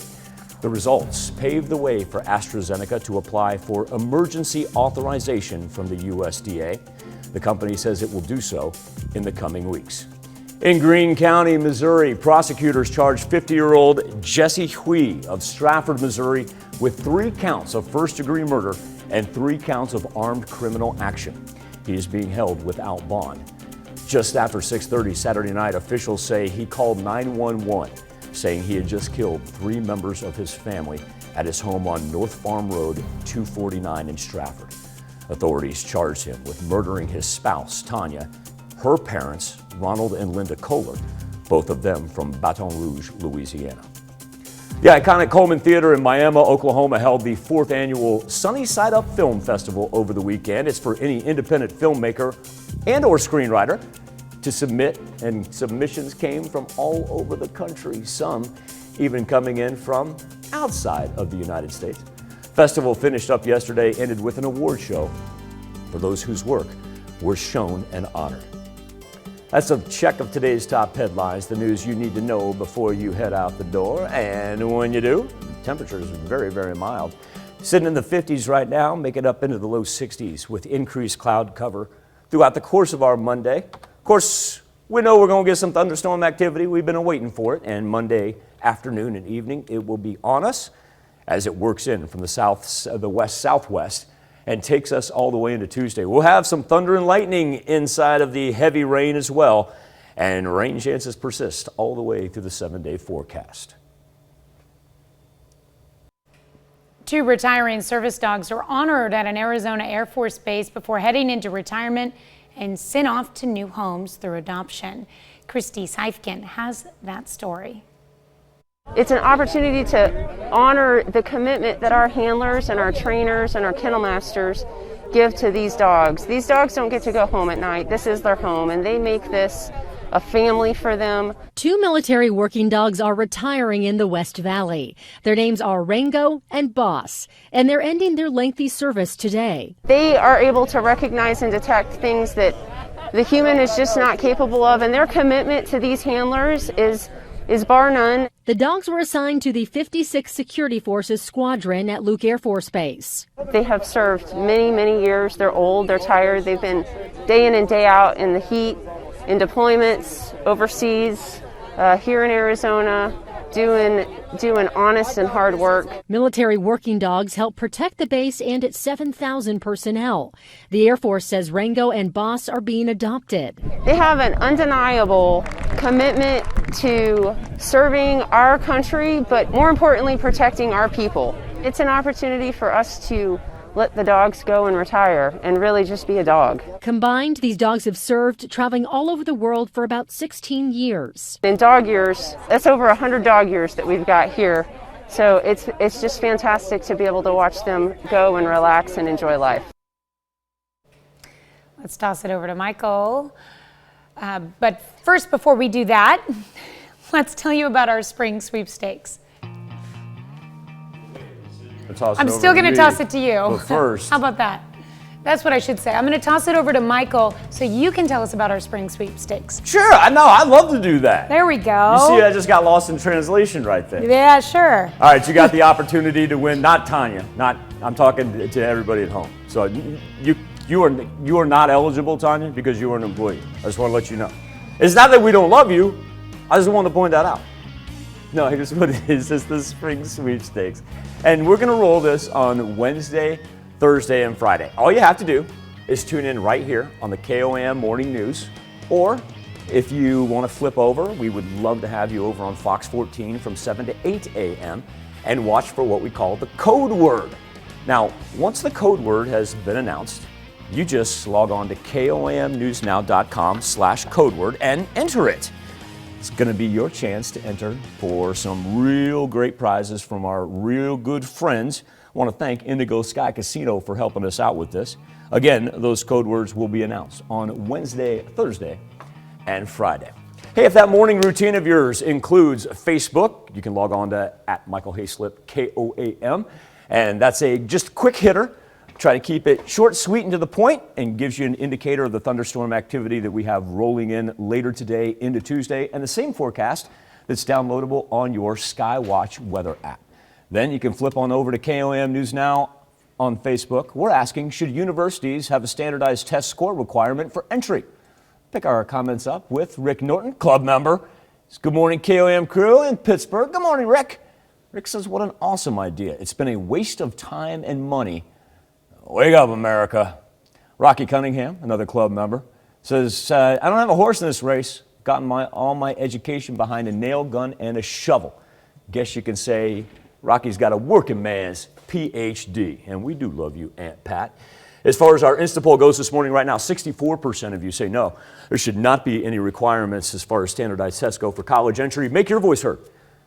The results paved the way for AstraZeneca to apply for emergency authorization from the USDA. The company says it will do so in the coming weeks. In Greene County, Missouri, prosecutors charged 50-year-old Jesse Hugh of Stratford, Missouri, with 3 counts of first-degree murder and 3 counts of armed criminal action. He is being held without bond. Just after 6:30 Saturday night, officials say he called 911, saying he had just killed 3 members of his family at his home on North Farm Road 249 in Stratford. Authorities charged him with murdering his spouse, Tanya, her parents, Ronald and Linda Kohler, both of them from Baton Rouge, Louisiana. The iconic Coleman Theater in Miami, Oklahoma held the 4th annual Sunny Side Up Film Festival over the weekend. It's for any independent filmmaker and or screenwriter to submit, and submissions came from all over the country, some even coming in from outside of the United States. Festival finished up yesterday, ended with an award show for those whose work were shown and honored. That's a check of today's top headlines, the news you need to know before you head out the door. And when you do, temperatures are very, very mild. Sitting in the 50s right now, make it up into the low 60s with increased cloud cover throughout the course of our Monday. Of course, we know we're going to get some thunderstorm activity. We've been waiting for it. And Monday afternoon and evening, it will be on us as it works in from the west-southwest and takes us all the way into Tuesday. We'll have some thunder and lightning inside of the heavy rain as well, and rain chances persist all the way through the 7-day forecast. 2 retiring service dogs are honored at an Arizona Air Force base before heading into retirement and sent off to new homes through adoption. Christy Seifkin has that story. It's an opportunity to honor the commitment that our handlers and our trainers and our kennel masters give to these dogs. These dogs don't get to go home at night. This is their home, and they make this a family for them. 2 military working dogs are retiring in the West Valley. Their names are Rango and Boss, and they're ending their lengthy service today. They are able to recognize and detect things that the human is just not capable of, and their commitment to these handlers is bar none. The dogs were assigned to the 56th Security Forces Squadron at Luke Air Force Base. They have served many, many years. They're old, they're tired. They've been day in and day out in the heat, in deployments, overseas, here in Arizona, doing honest and hard work. Military working dogs help protect the base and its 7,000 personnel. The Air Force says Rango and Boss are being adopted. They have an undeniable commitment to serving our country, but more importantly, protecting our people. It's an opportunity for us to let the dogs go and retire and really just be a dog. Combined, these dogs have served, traveling all over the world for about 16 years. In dog years, that's over 100 dog years that we've got here. So it's just fantastic to be able to watch them go and relax and enjoy life. Let's toss it over to Michael. But first, before we do that, let's tell you about our Spring Sweepstakes. I'm still going to toss it to you. But first. How about that? That's what I should say. I'm going to toss it over to Michael so you can tell us about our Spring Sweepstakes. Sure, I know. I'd love to do that. There we go. You see, I just got lost in translation right there. Yeah, sure. All right, you got the opportunity to win. Not Tanya. I'm talking to everybody at home. So you are not eligible, Tanya, because you are an employee. I just want to let you know. It's not that we don't love you. I just want to point that out. No, here's what it is. It's the Spring Sweepstakes. And we're going to roll this on Wednesday, Thursday, and Friday. All you have to do is tune in right here on the KOAM Morning News. Or if you want to flip over, we would love to have you over on Fox 14 from 7 to 8 a.m. and watch for what we call the code word. Now, once the code word has been announced, you just log on to komnewsnow.com/codeword and enter it. It's going to be your chance to enter for some real great prizes from our real good friends. I want to thank Indigo Sky Casino for helping us out with this. Again, those code words will be announced on Wednesday, Thursday, and Friday. Hey, if that morning routine of yours includes Facebook, you can log on to @MichaelHayslip, KOAM, and that's a just quick hitter. Try to keep it short, sweet, and to the point, and gives you an indicator of the thunderstorm activity that we have rolling in later today into Tuesday, and the same forecast that's downloadable on your Skywatch weather app. Then you can flip on over to KOAM News Now on Facebook. We're asking, should universities have a standardized test score requirement for entry? Pick our comments up with Rick Norton, club member. It's Good Morning KOAM crew in Pittsburgh. Good morning, Rick. Rick says, what an awesome idea. It's been a waste of time and money. Wake up, America. Rocky Cunningham, another club member, says, I don't have a horse in this race. Gotten all my education behind a nail gun and a shovel. Guess you can say Rocky's got a working man's PhD. And we do love you, Aunt Pat. As far as our Instapoll goes this morning right now, 64% of you say no. There should not be any requirements as far as standardized tests go for college entry. Make your voice heard.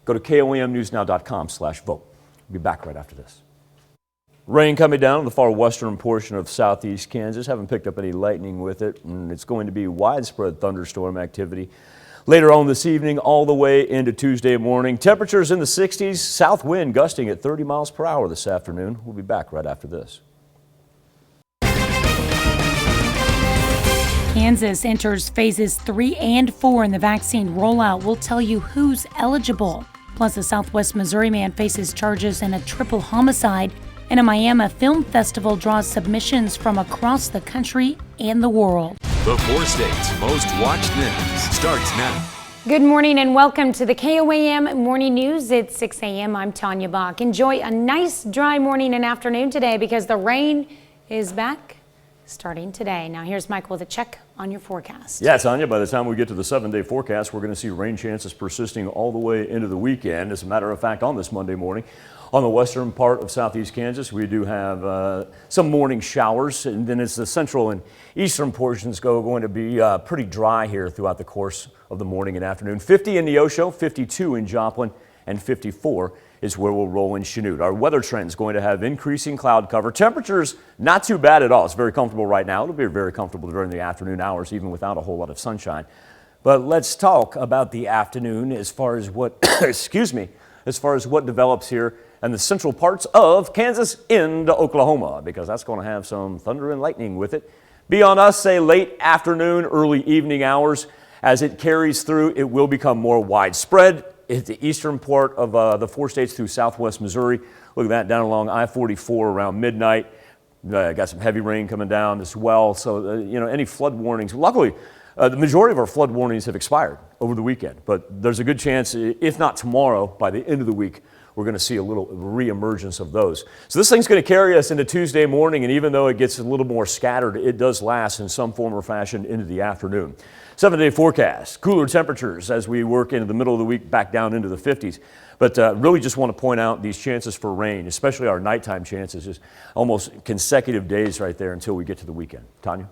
Go to KOAMnewsnow.com/vote. We'll be back right after this. Rain coming down in the far western portion of southeast Kansas. Haven't picked up any lightning with it, and it's going to be widespread thunderstorm activity later on this evening all the way into Tuesday morning. Temperatures in the 60s, south wind gusting at 30 miles per hour this afternoon. We'll be back right after this. Kansas enters phases 3 and 4 in the vaccine rollout. We'll tell you who's eligible. Plus, a Southwest Missouri man faces charges in a triple homicide. And a Miami Film Festival draws submissions from across the country and the world. The 4 states' most watched news starts now. Good morning and welcome to the KOAM Morning News. It's 6 a.m. I'm Tanya Bach. Enjoy a nice dry morning and afternoon today because the rain is back starting today. Now here's Mike with a check on your forecast. Yeah, Tanya, by the time we get to the 7-day forecast, we're going to see rain chances persisting all the way into the weekend. As a matter of fact, on this Monday morning, on the western part of southeast Kansas, we do have some morning showers, and then it's the central and eastern portions going to be pretty dry here throughout the course of the morning and afternoon. 50 in Neosho, 52 in Joplin, and 54 is where we'll roll in Chanute. Our weather trend is going to have increasing cloud cover. Temperatures not too bad at all. It's very comfortable right now. It'll be very comfortable during the afternoon hours, even without a whole lot of sunshine. But let's talk about the afternoon as far as what, as far as what develops here and the central parts of Kansas into Oklahoma, because that's going to have some thunder and lightning with it. Be on us, say late afternoon, early evening hours. As it carries through, it will become more widespread. It's the eastern part of the 4 states through southwest Missouri. Look at that down along I-44 around midnight. Got some heavy rain coming down as well. So, any flood warnings. Luckily, the majority of our flood warnings have expired over the weekend, but there's a good chance, if not tomorrow, by the end of the week, we're going to see a little reemergence of those. So this thing's going to carry us into Tuesday morning, and even though it gets a little more scattered, it does last in some form or fashion into the afternoon. 7-day forecast, cooler temperatures as we work into the middle of the week, back down into the 50s. But really just want to point out these chances for rain, especially our nighttime chances, just almost consecutive days right there until we get to the weekend. Tanya?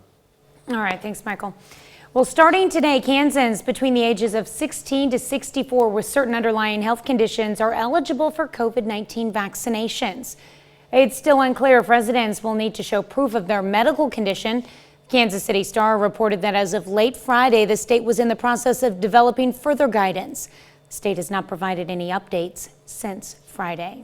All right, thanks, Michael. Well, starting today, Kansans between the ages of 16 to 64 with certain underlying health conditions are eligible for COVID-19 vaccinations. It's still unclear if residents will need to show proof of their medical condition. Kansas City Star reported that as of late Friday, the state was in the process of developing further guidance. The state has not provided any updates since Friday.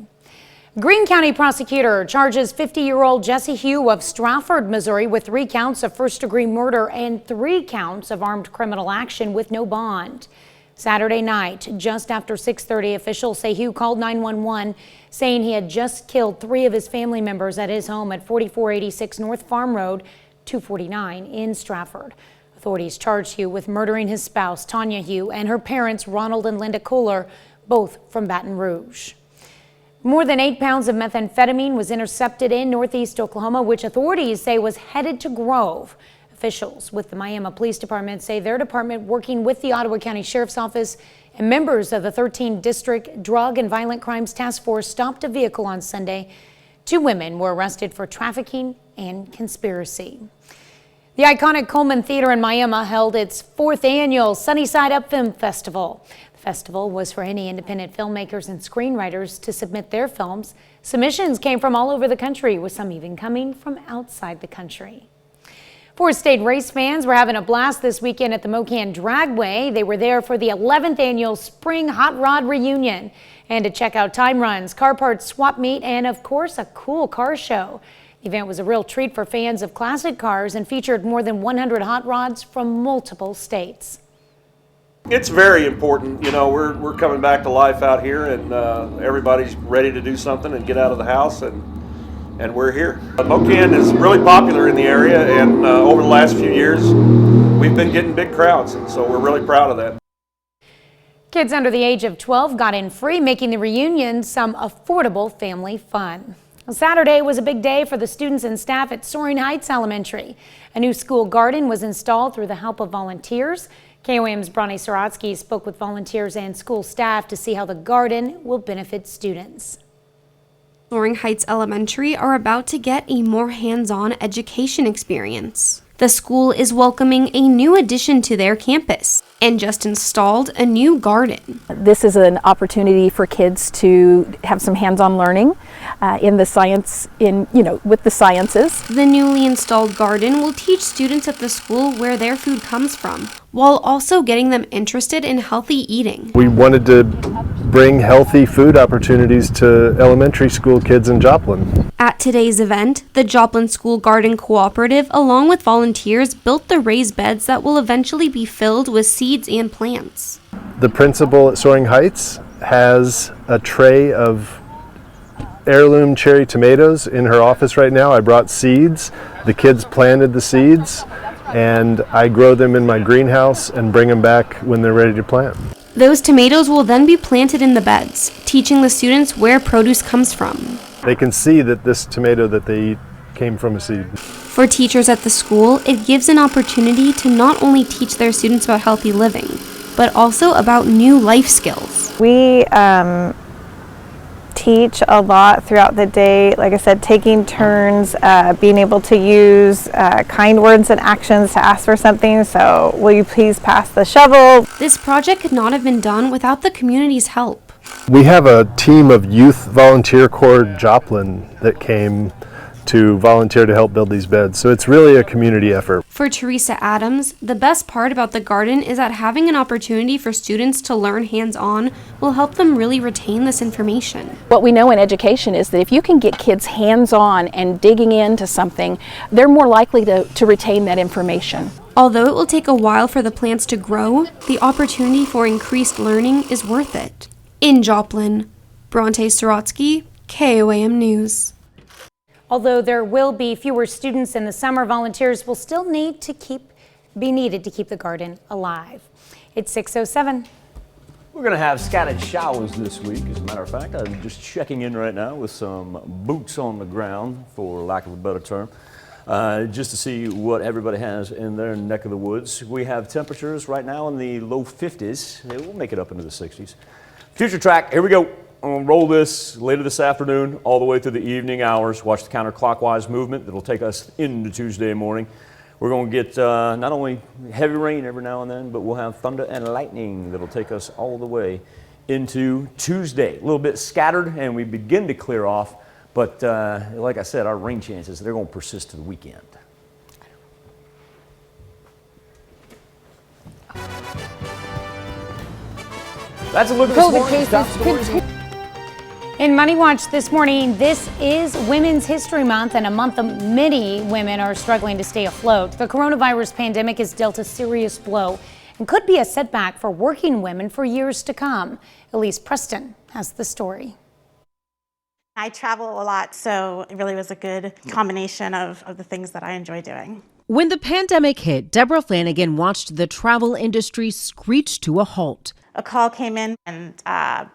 Greene County Prosecutor charges 50-year-old Jesse Hugh of Stratford, Missouri with 3 counts of first-degree murder and 3 counts of armed criminal action with no bond. Saturday night, just after 6:30, officials say Hugh called 911 saying he had just killed 3 of his family members at his home at 4486 North Farm Road, 249 in Stratford. Authorities charged Hugh with murdering his spouse, Tanya Hugh, and her parents, Ronald and Linda Kohler, both from Baton Rouge. More than 8 pounds of methamphetamine was intercepted in northeast Oklahoma, which authorities say was headed to Grove. Officials with the Miami Police Department say their department, working with the Ottawa County Sheriff's Office and members of the 13th District Drug and Violent Crimes Task Force, stopped a vehicle on Sunday. 2 women were arrested for trafficking and conspiracy. The iconic Coleman Theater in Miami held its 4th annual Sunnyside Up Film Festival. The festival was for any independent filmmakers and screenwriters to submit their films. Submissions came from all over the country, with some even coming from outside the country. 4 state race fans were having a blast this weekend at the Mocan Dragway. They were there for the 11th annual Spring Hot Rod Reunion and to check out time runs, car parts swap meet, and of course a cool car show. The event was a real treat for fans of classic cars and featured more than 100 hot rods from multiple states. It's very important. We're coming back to life out here, and everybody's ready to do something and get out of the house. And and we're here. Mocan is really popular in the area, and over the last few years, we've been getting big crowds, and so we're really proud of that. Kids under the age of 12 got in free, making the reunion some affordable family fun. Saturday was a big day for the students and staff at Soaring Heights Elementary. A new school garden was installed through the help of volunteers. KOAM's Bronnie Sorotsky spoke with volunteers and school staff to see how the garden will benefit students. Soaring Heights Elementary are about to get a more hands-on education experience. The school is welcoming a new addition to their campus and just installed a new garden. This is an opportunity for kids to have some hands-on learning in the science, with the sciences. The newly installed garden will teach students at the school where their food comes from, while also getting them interested in healthy eating. We wanted to bring healthy food opportunities to elementary school kids in Joplin. At today's event, the Joplin School Garden Cooperative, along with volunteers, built the raised beds that will eventually be filled with seeds and plants. The principal at Soaring Heights has a tray of heirloom cherry tomatoes in her office right now. I brought seeds. The kids planted the seeds, and I grow them in my greenhouse and bring them back when they're ready to plant. Those tomatoes will then be planted in the beds, teaching the students where produce comes from. They can see that this tomato that they eat came from a seed. For teachers at the school, it gives an opportunity to not only teach their students about healthy living, but also about new life skills. We teach a lot throughout the day, like I said, taking turns, being able to use kind words and actions to ask for something. So will you please pass the shovel? This project could not have been done without the community's help. We have a team of Youth Volunteer Corps Joplin that came to volunteer to help build these beds. So it's really a community effort. For Teresa Adams, the best part about the garden is that having an opportunity for students to learn hands-on will help them really retain this information. What we know in education is that if you can get kids hands-on and digging into something, they're more likely to retain that information. Although it will take a while for the plants to grow, the opportunity for increased learning is worth it. In Joplin, Bronte Sorotsky, KOAM News. Although there will be fewer students in the summer, volunteers will still be needed to keep the garden alive. It's 6:07. We're going to have scattered showers this week. As a matter of fact, I'm just checking in right now with some boots on the ground, for lack of a better term, just to see what everybody has in their neck of the woods. We have temperatures right now in the low 50s. They will make it up into the 60s. Future track, here we go. I'm going to roll this later this afternoon all the way through the evening hours. Watch the counterclockwise movement that will take us into Tuesday morning. We're going to get not only heavy rain every now and then, but we'll have thunder and lightning that will take us all the way into Tuesday. A little bit scattered, and we begin to clear off. But like I said, our rain chances, they're going to persist to the weekend. That's a look at this morning's top stories. In Money Watch this morning, this is Women's History Month, and a month of many women are struggling to stay afloat. The coronavirus pandemic has dealt a serious blow and could be a setback for working women for years to come. Elise Preston has the story. I travel a lot, so it really was a good combination of the things that I enjoy doing. When the pandemic hit, Deborah Flanagan watched the travel industry screech to a halt. A call came in, and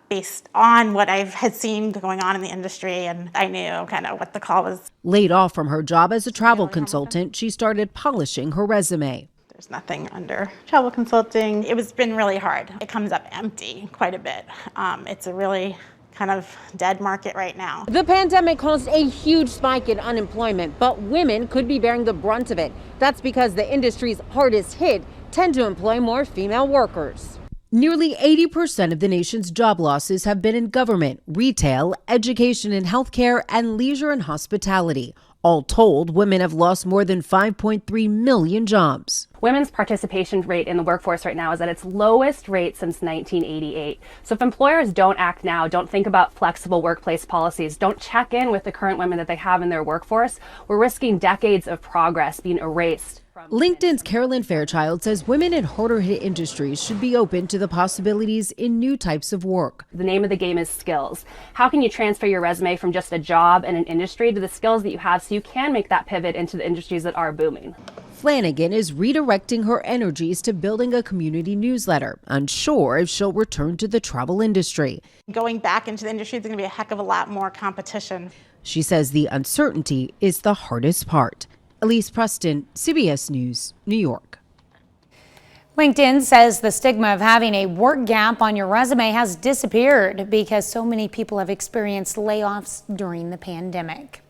based on what I had seen going on in the industry, and I knew kind of what the call was. Laid off from her job as a travel consultant, she started polishing her resume. There's nothing under travel consulting. It's been really hard. It comes up empty quite a bit. It's a really kind of dead market right now. The pandemic caused a huge spike in unemployment, but women could be bearing the brunt of it. That's because the industries hardest hit tend to employ more female workers. Nearly 80% of the nation's job losses have been in government, retail, education and healthcare, and leisure and hospitality. All told, women have lost more than 5.3 million jobs. Women's participation rate in the workforce right now is at its lowest rate since 1988. So if employers don't act now, don't think about flexible workplace policies, don't check in with the current women that they have in their workforce, we're risking decades of progress being erased. LinkedIn's Carolyn Fairchild says women in harder hit industries should be open to the possibilities in new types of work. The name of the game is skills. How can you transfer your resume from just a job and an industry to the skills that you have so you can make that pivot into the industries that are booming? Flanagan is redirecting her energies to building a community newsletter, unsure if she'll return to the travel industry. Going back into the industry, there's going to be a heck of a lot more competition. She says the uncertainty is the hardest part. Elise Preston, CBS News, New York. LinkedIn says the stigma of having a work gap on your resume has disappeared because so many people have experienced layoffs during the pandemic.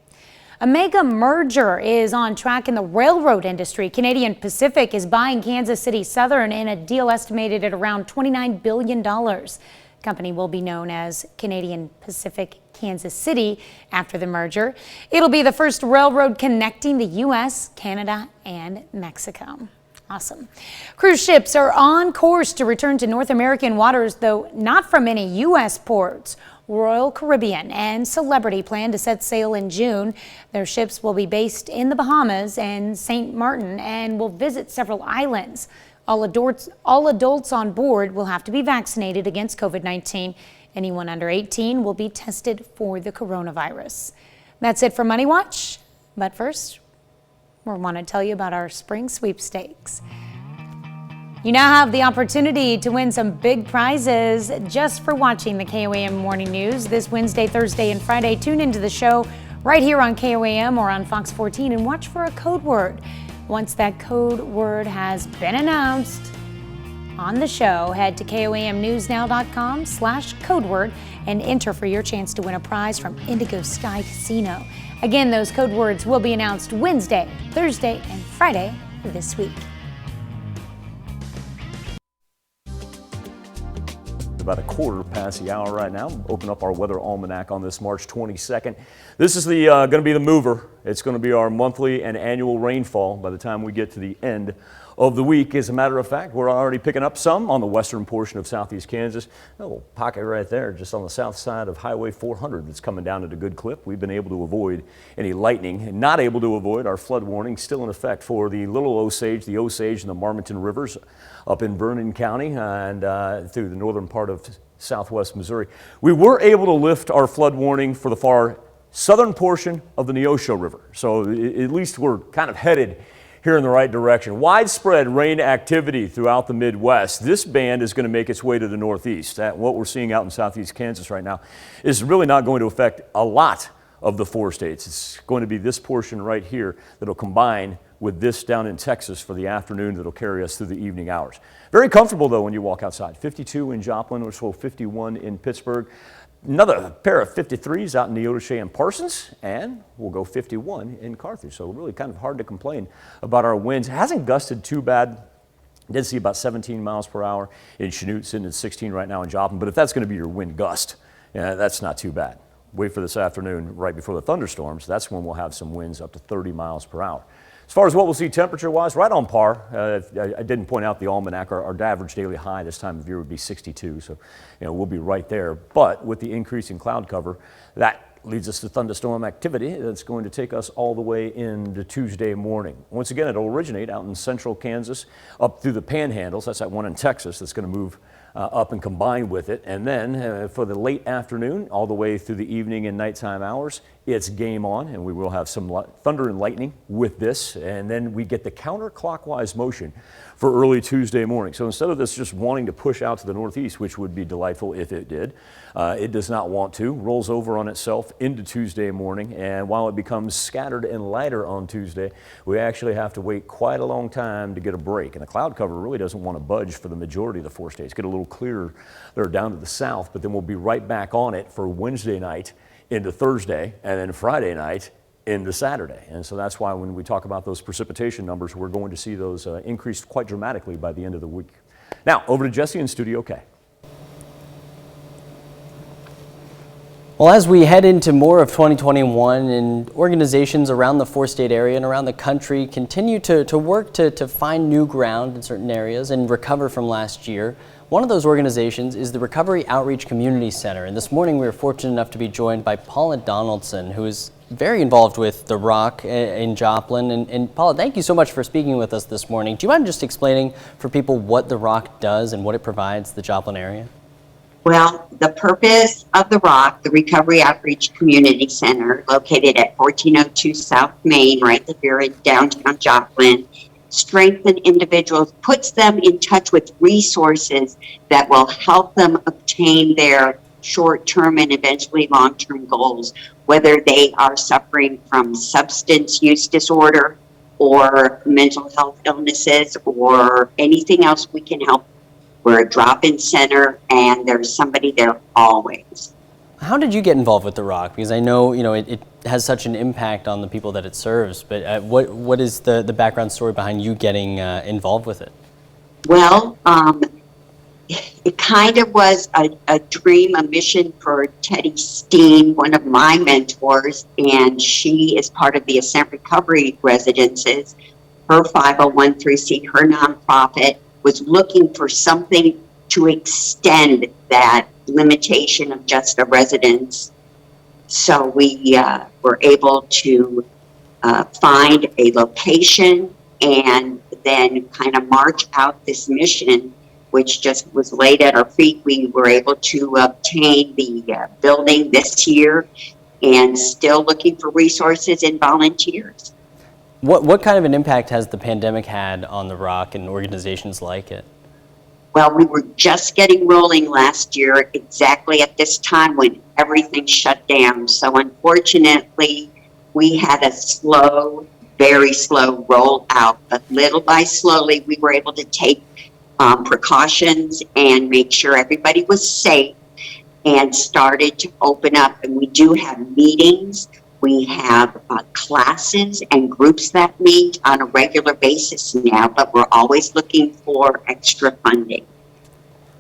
A mega merger is on track in the railroad industry. Canadian Pacific is buying Kansas City Southern in a deal estimated at around $29 billion. The company will be known as Canadian Pacific Kansas City after the merger. It'll be the first railroad connecting the U.S., Canada, and Mexico. Awesome. Cruise ships are on course to return to North American waters, though not from any U.S. ports. Royal Caribbean and Celebrity plan to set sail in June. Their ships will be based in the Bahamas and St. Martin and will visit several islands. All adults on board will have to be vaccinated against COVID-19. Anyone under 18 will be tested for the coronavirus. That's it for Money Watch. But first, we want to tell you about our Spring Sweepstakes. You now have the opportunity to win some big prizes just for watching the KOAM Morning News this Wednesday, Thursday, and Friday. Tune into the show right here on KOAM or on Fox 14 and watch for a code word. Once that code word has been announced on the show, head to KOAMnewsnow.com/codeword and enter for your chance to win a prize from Indigo Sky Casino. Again, those code words will be announced Wednesday, Thursday, and Friday this week. About a quarter past the hour right now. Open up our weather almanac on this March 22nd. This is the going to be the mover. It's going to be our monthly and annual rainfall by the time we get to the end of the week. As a matter of fact, we're already picking up some on the western portion of southeast Kansas. A little pocket right there just on the south side of Highway 400 that's coming down at a good clip. We've been able to avoid any lightning and not able to avoid our flood warning still in effect for the Little Osage, the Osage and the Marmonton rivers up in Vernon County and through the northern part of southwest Missouri. We were able to lift our flood warning for the far southern portion of the Neosho River. So at least we're kind of headed here in the right direction. Widespread rain activity throughout the Midwest. This band is going to make its way to the northeast. What we're seeing out in southeast Kansas right now is really not going to affect a lot of the four states. It's going to be this portion right here that'll combine with this down in Texas for the afternoon that'll carry us through the evening hours. Very comfortable though when you walk outside. 52 in Joplin, or so 51 in Pittsburgh. Another pair of 53s out in Neodesha and Parsons, and we'll go 51 in Carthage. So really kind of hard to complain about our winds. It hasn't gusted too bad. Did see about 17 miles per hour in Chanute, sitting at 16 right now in Joplin. But if that's going to be your wind gust, that's not too bad. Wait for this afternoon, right before the thunderstorms. That's when we'll have some winds up to 30 miles per hour. As far as what we'll see temperature-wise, right on par. I didn't point out the almanac. Our average daily high this time of year would be 62, so we'll be right there. But with the increase in cloud cover, that leads us to thunderstorm activity that's going to take us all the way into Tuesday morning. Once again, it'll originate out in central Kansas, up through the panhandles. That's that one in Texas that's going to move up and combine with it. And then for the late afternoon, all the way through the evening and nighttime hours, it's game on, and we will have some thunder and lightning with this. And then we get the counterclockwise motion for early Tuesday morning. So instead of this just wanting to push out to the northeast, which would be delightful if it did, it does not want to. Rolls over on itself into Tuesday morning. And while it becomes scattered and lighter on Tuesday, we actually have to wait quite a long time to get a break. And the cloud cover really doesn't want to budge for the majority of the four states. Get a little clearer there down to the south, but then we'll be right back on it for Wednesday night into Thursday, and then Friday night into Saturday. And so that's why when we talk about those precipitation numbers, we're going to see those increase quite dramatically by the end of the week. Now, over to Jesse in Studio K. Well, as we head into more of 2021 and organizations around the four-state area and around the country continue to work to find new ground in certain areas and recover from last year, one of those organizations is the Recovery Outreach Community Center. And this morning we were fortunate enough to be joined by Paula Donaldson, who is very involved with the Rock in Joplin. And Paula, thank you so much for speaking with us this morning. Do you mind just explaining for people what the Rock does and what it provides the Joplin area? Well, the purpose of the Rock, the Recovery Outreach Community Center, located at 1402 South Main, right here in downtown Joplin, strengthen individuals, puts them in touch with resources that will help them obtain their short-term and eventually long-term goals, whether they are suffering from substance use disorder or mental health illnesses or anything else we can help. We're a drop-in center, and there's somebody there always. How did you get involved with the Rock? Because I know, it has such an impact on the people that it serves, but what is the background story behind you getting involved with it? Well, it kind of was a dream, a mission for Teddy Steen, one of my mentors, and she is part of the Ascent Recovery Residences. Her 501(c), her nonprofit, was looking for something to extend that limitation of just a residence. So we were able to find a location and then kind of march out this mission, which just was laid at our feet. We were able to obtain the building this year and still looking for resources and volunteers. What kind of an impact has the pandemic had on the Rock and organizations like it? Well, we were just getting rolling last year, exactly at this time when everything shut down. So unfortunately, we had a slow, very slow rollout, but little by slowly, we were able to take precautions and make sure everybody was safe and started to open up. And we do have meetings. We have classes and groups that meet on a regular basis now, but we're always looking for extra funding.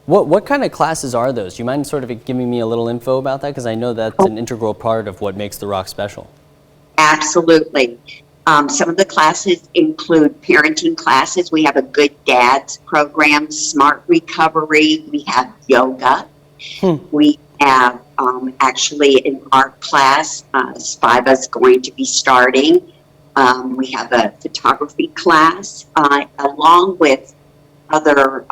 What kind of classes are those? Do you mind sort of giving me a little info about that? Because I know that's an integral part of what makes the Rock special. Absolutely. Some of the classes include parenting classes. We have a Good Dads program, Smart Recovery. We have yoga. We have actually an art class. Spiva's going to be starting. We have a photography class along with other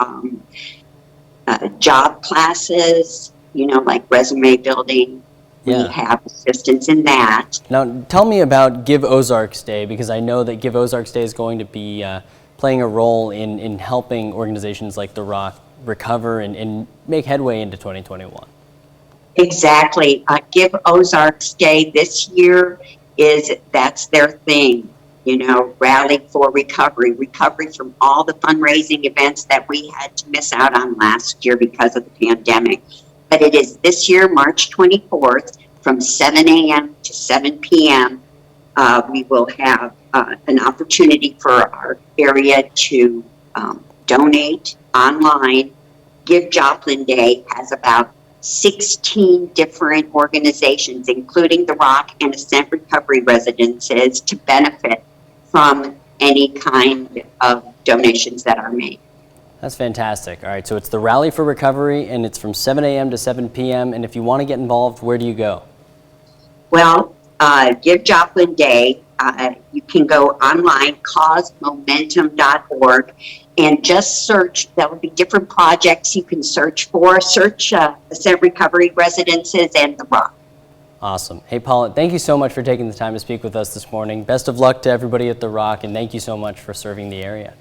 job classes, like resume building. Yeah. We have assistance in that. Now, tell me about Give Ozarks Day, because I know that Give Ozarks Day is going to be playing a role in helping organizations like The Rock recover and make headway into 2021. Exactly. Give Ozarks Day this year that's their thing, rally for recovery from all the fundraising events that we had to miss out on last year because of the pandemic. But it is this year, March 24th, from 7 a.m. to 7 p.m. We will have an opportunity for our area to donate online. Give Joplin Day has about 16 different organizations, including the Rock and Ascent Recovery Residences, to benefit from any kind of donations that are made. That's fantastic. All right, so it's the Rally for Recovery, and it's from 7 a.m. to 7 p.m. And if you want to get involved, where do you go? Well, Give Joplin Day, you can go online, causemomentum.org, and just search. There will be different projects you can search for. Search Ascent Recovery Residences and The Rock. Awesome. Hey, Paula, thank you so much for taking the time to speak with us this morning. Best of luck to everybody at The Rock, and thank you so much for serving the area.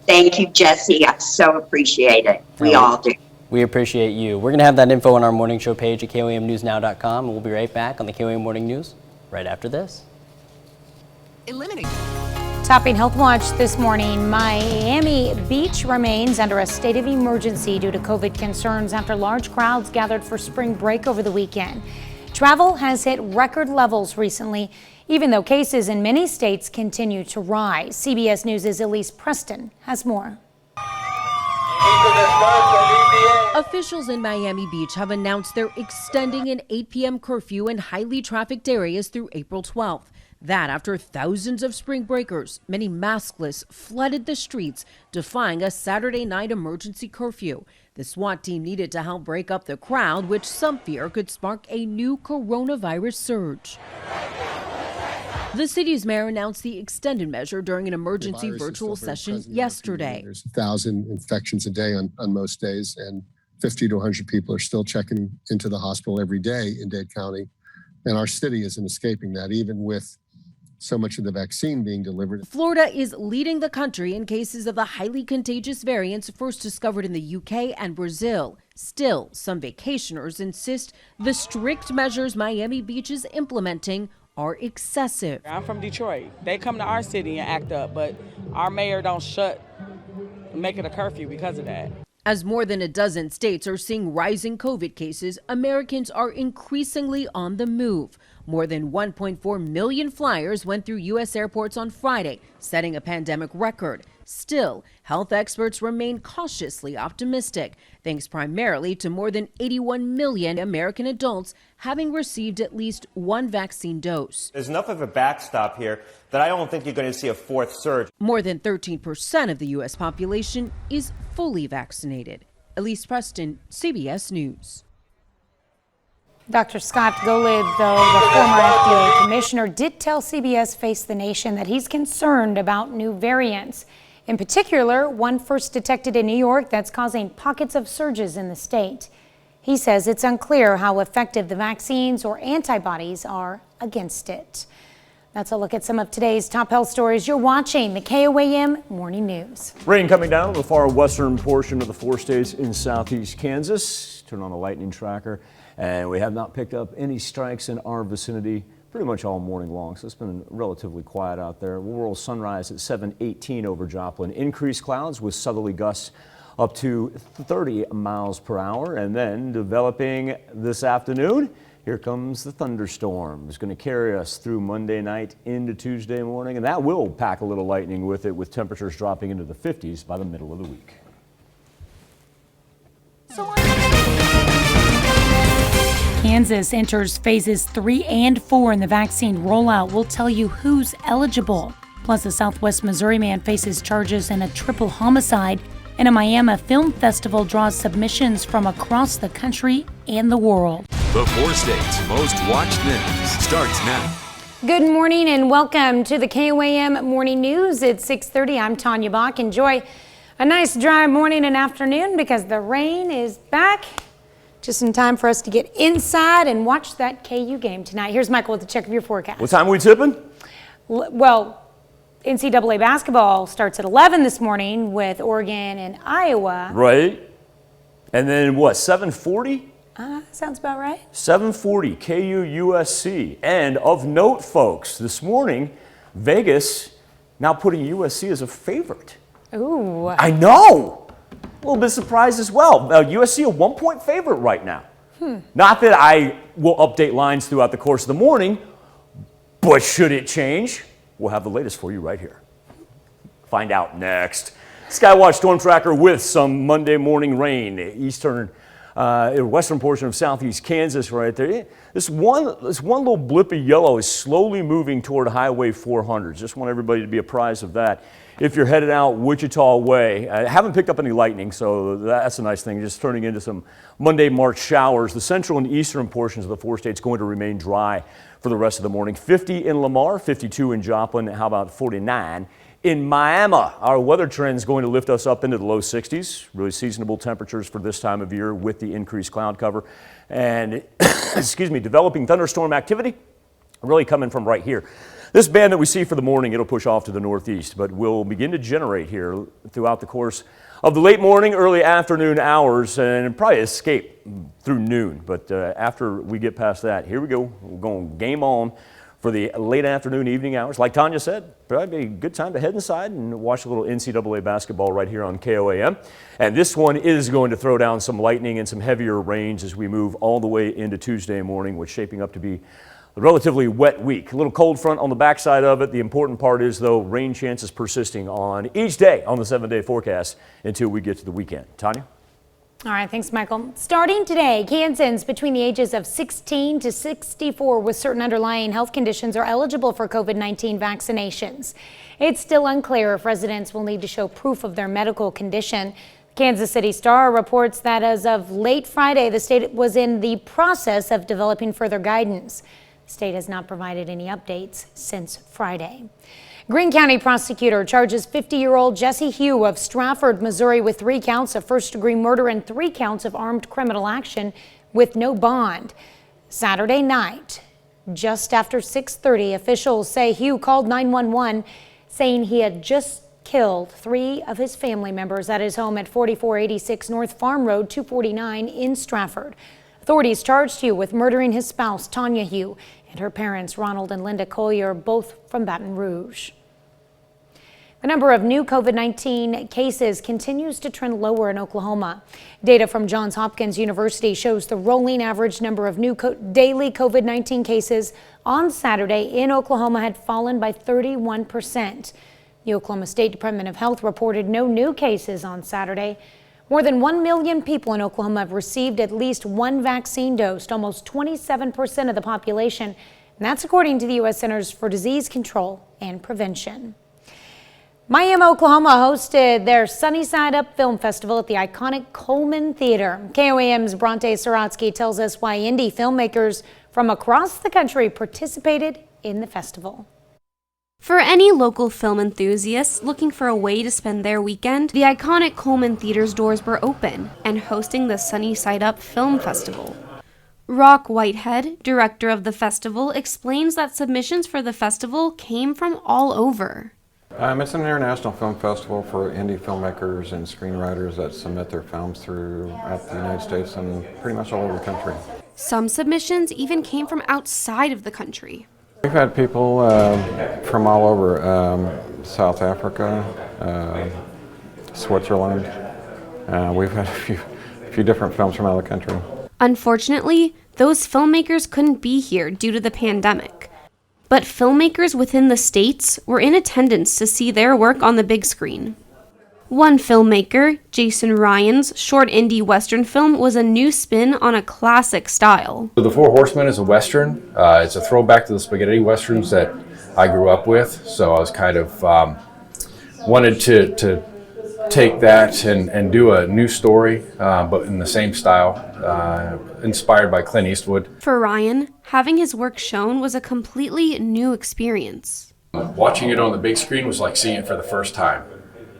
Thank you, Jesse. I so appreciate it. We all do. We appreciate you. We're going to have that info on our morning show page at KOAMnewsnow.com, and we'll be right back on the KOAM Morning News right after this. Topping Health Watch this morning, Miami Beach remains under a state of emergency due to COVID concerns after large crowds gathered for spring break over the weekend. Travel has hit record levels recently, even though cases in many states continue to rise. CBS News' Elise Preston has more. Officials in Miami Beach have announced they're extending an 8 p.m. curfew in highly trafficked areas through April 12th. That after thousands of spring breakers, many maskless, flooded the streets, defying a Saturday night emergency curfew. The SWAT team needed to help break up the crowd, which some fear could spark a new coronavirus surge. The city's mayor announced the extended measure during an emergency virtual session yesterday. There's 1,000 infections a day on most days, and 50 to 100 people are still checking into the hospital every day in Dade County. And our city isn't escaping that, even with so much of the vaccine being delivered. Florida is leading the country in cases of the highly contagious variants first discovered in the UK and Brazil. Still, some vacationers insist the strict measures Miami Beach is implementing are excessive. I'm from Detroit. They come to our city and act up, but our mayor don't make it a curfew because of that. As more than a dozen states are seeing rising COVID cases, Americans are increasingly on the move. More than 1.4 million flyers went through U.S. airports on Friday, setting a pandemic record. Still, health experts remain cautiously optimistic, thanks primarily to more than 81 million American adults having received at least one vaccine dose. There's enough of a backstop here that I don't think you're going to see a fourth surge. More than 13% of the U.S. population is fully vaccinated. Elise Preston, CBS News. Dr. Scott Golib, though, the former FDA commissioner, did tell CBS Face the Nation that he's concerned about new variants. In particular, one first detected in New York that's causing pockets of surges in the state. He says it's unclear how effective the vaccines or antibodies are against it. That's a look at some of today's top health stories. You're watching the KOAM Morning News. Rain coming down on the far western portion of the 4 states in southeast Kansas. Turn on the lightning tracker, and we have not picked up any strikes in our vicinity pretty much all morning long, so it's been relatively quiet out there. We'll roll sunrise at 7:18 over Joplin. Increased clouds with southerly gusts up to 30 miles per hour, and then developing this afternoon, here comes the thunderstorm. It's going to carry us through Monday night into Tuesday morning, and that will pack a little lightning with it, with temperatures dropping into the 50s by the middle of the week. Kansas enters phases 3 and 4 in the vaccine rollout. We'll tell you who's eligible. Plus, a Southwest Missouri man faces charges in a triple homicide. And a Miami Film Festival draws submissions from across the country and the world. The 4 states' most watched news starts now. Good morning and welcome to the KOAM Morning News. It's 6:30. I'm Tanya Bach. Enjoy a nice dry morning and afternoon because the rain is back. Just in time for us to get inside and watch that KU game tonight. Here's Michael with a check of your forecast. What time are we tipping? Well, NCAA basketball starts at 11 this morning with Oregon and Iowa. Right. And then what, 7:40? Sounds about right. 7:40, KU USC. And of note, folks, this morning, Vegas now putting USC as a favorite. Ooh. I know. A little bit surprised as well. USC a 1-point favorite right now. Not that I will update lines throughout the course of the morning, but should it change, we'll have the latest for you right here. Find out next. Skywatch storm tracker with some Monday morning rain. Western portion of southeast Kansas right there. This one little blip of yellow is slowly moving toward Highway 400. Just want everybody to be apprised of that. If you're headed out Wichita way, I haven't picked up any lightning, so that's a nice thing, just turning into some Monday March showers. The central and eastern portions of the 4 states going to remain dry for the rest of the morning. 50 in Lamar, 52 in Joplin, how about 49 in Miami? Our weather trend's going to lift us up into the low 60s, really seasonable temperatures for this time of year with the increased cloud cover. And, developing thunderstorm activity really coming from right here. This band that we see for the morning, it'll push off to the northeast, but will begin to generate here throughout the course of the late morning, early afternoon hours, and probably escape through noon. But after we get past that, here we go. We're going game on for the late afternoon, evening hours. Like Tanya said, probably be a good time to head inside and watch a little NCAA basketball right here on KOAM. And this one is going to throw down some lightning and some heavier rains as we move all the way into Tuesday morning, which is shaping up to be a relatively wet week. A little cold front on the backside of it. The important part is, though, rain chances persisting on each day on the 7-day forecast until we get to the weekend. Tanya? All right, thanks, Michael. Starting today, Kansans between the ages of 16 to 64 with certain underlying health conditions are eligible for COVID-19 vaccinations. It's still unclear if residents will need to show proof of their medical condition. Kansas City Star reports that as of late Friday, the state was in the process of developing further guidance. State has not provided any updates since Friday. Greene County Prosecutor charges 50-year-old Jesse Hugh of Stratford, Missouri with 3 counts of first-degree murder and 3 counts of armed criminal action with no bond. Saturday night, just after 6:30, officials say Hugh called 911 saying he had just killed 3 of his family members at his home at 4486 North Farm Road 249 in Stratford. Authorities charged Hugh with murdering his spouse, Tanya Hugh, and her parents, Ronald and Linda Collier, both from Baton Rouge. The number of new COVID-19 cases continues to trend lower in Oklahoma. Data from Johns Hopkins University shows the rolling average number of new daily COVID-19 cases on Saturday in Oklahoma had fallen by 31%. The Oklahoma State Department of Health reported no new cases on Saturday. More than 1 million people in Oklahoma have received at least 1 vaccine dose, almost 27% of the population. And that's according to the U.S. Centers for Disease Control and Prevention. Miami, Oklahoma hosted their Sunny Side Up Film Festival at the iconic Coleman Theater. KOAM's Bronte Saratsky tells us why indie filmmakers from across the country participated in the festival. For any local film enthusiasts looking for a way to spend their weekend, the iconic Coleman Theater's doors were open and hosting the Sunny Side Up Film Festival. Rock Whitehead, director of the festival, explains that submissions for the festival came from all over. It's an international film festival for indie filmmakers and screenwriters that submit their films throughout the United States and pretty much all over the country. Some submissions even came from outside of the country. We've had people from all over, South Africa, Switzerland. We've had a few different films from out of the country. Unfortunately, those filmmakers couldn't be here due to the pandemic. But filmmakers within the states were in attendance to see their work on the big screen. One filmmaker, Jason Ryan's short indie Western film was a new spin on a classic style. The Four Horsemen is a Western. It's a throwback to the spaghetti Westerns that I grew up with. So I was kind of wanted to take that and do a new story, but in the same style, inspired by Clint Eastwood. For Ryan, having his work shown was a completely new experience. Watching it on the big screen was like seeing it for the first time.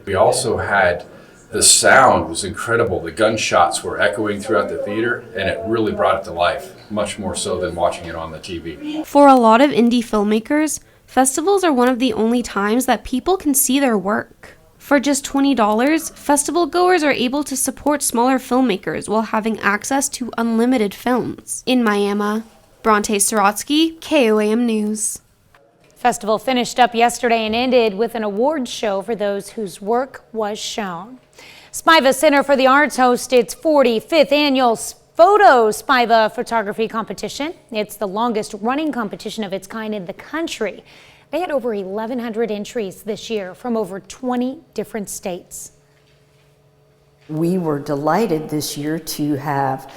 We also had the sound was incredible. The gunshots were echoing throughout the theater, and it really brought it to life, much more so than watching it on the TV. For a lot of indie filmmakers, festivals are one of the only times that people can see their work. For just $20, festival goers are able to support smaller filmmakers while having access to unlimited films. In Miami, Bronte Saratsky, KOAM News. Festival finished up yesterday and ended with an awards show for those whose work was shown. Spiva Center for the Arts hosts its 45th annual Photo Spiva Photography Competition. It's the longest running competition of its kind in the country. They had over 1,100 entries this year from over 20 different states. We were delighted this year to have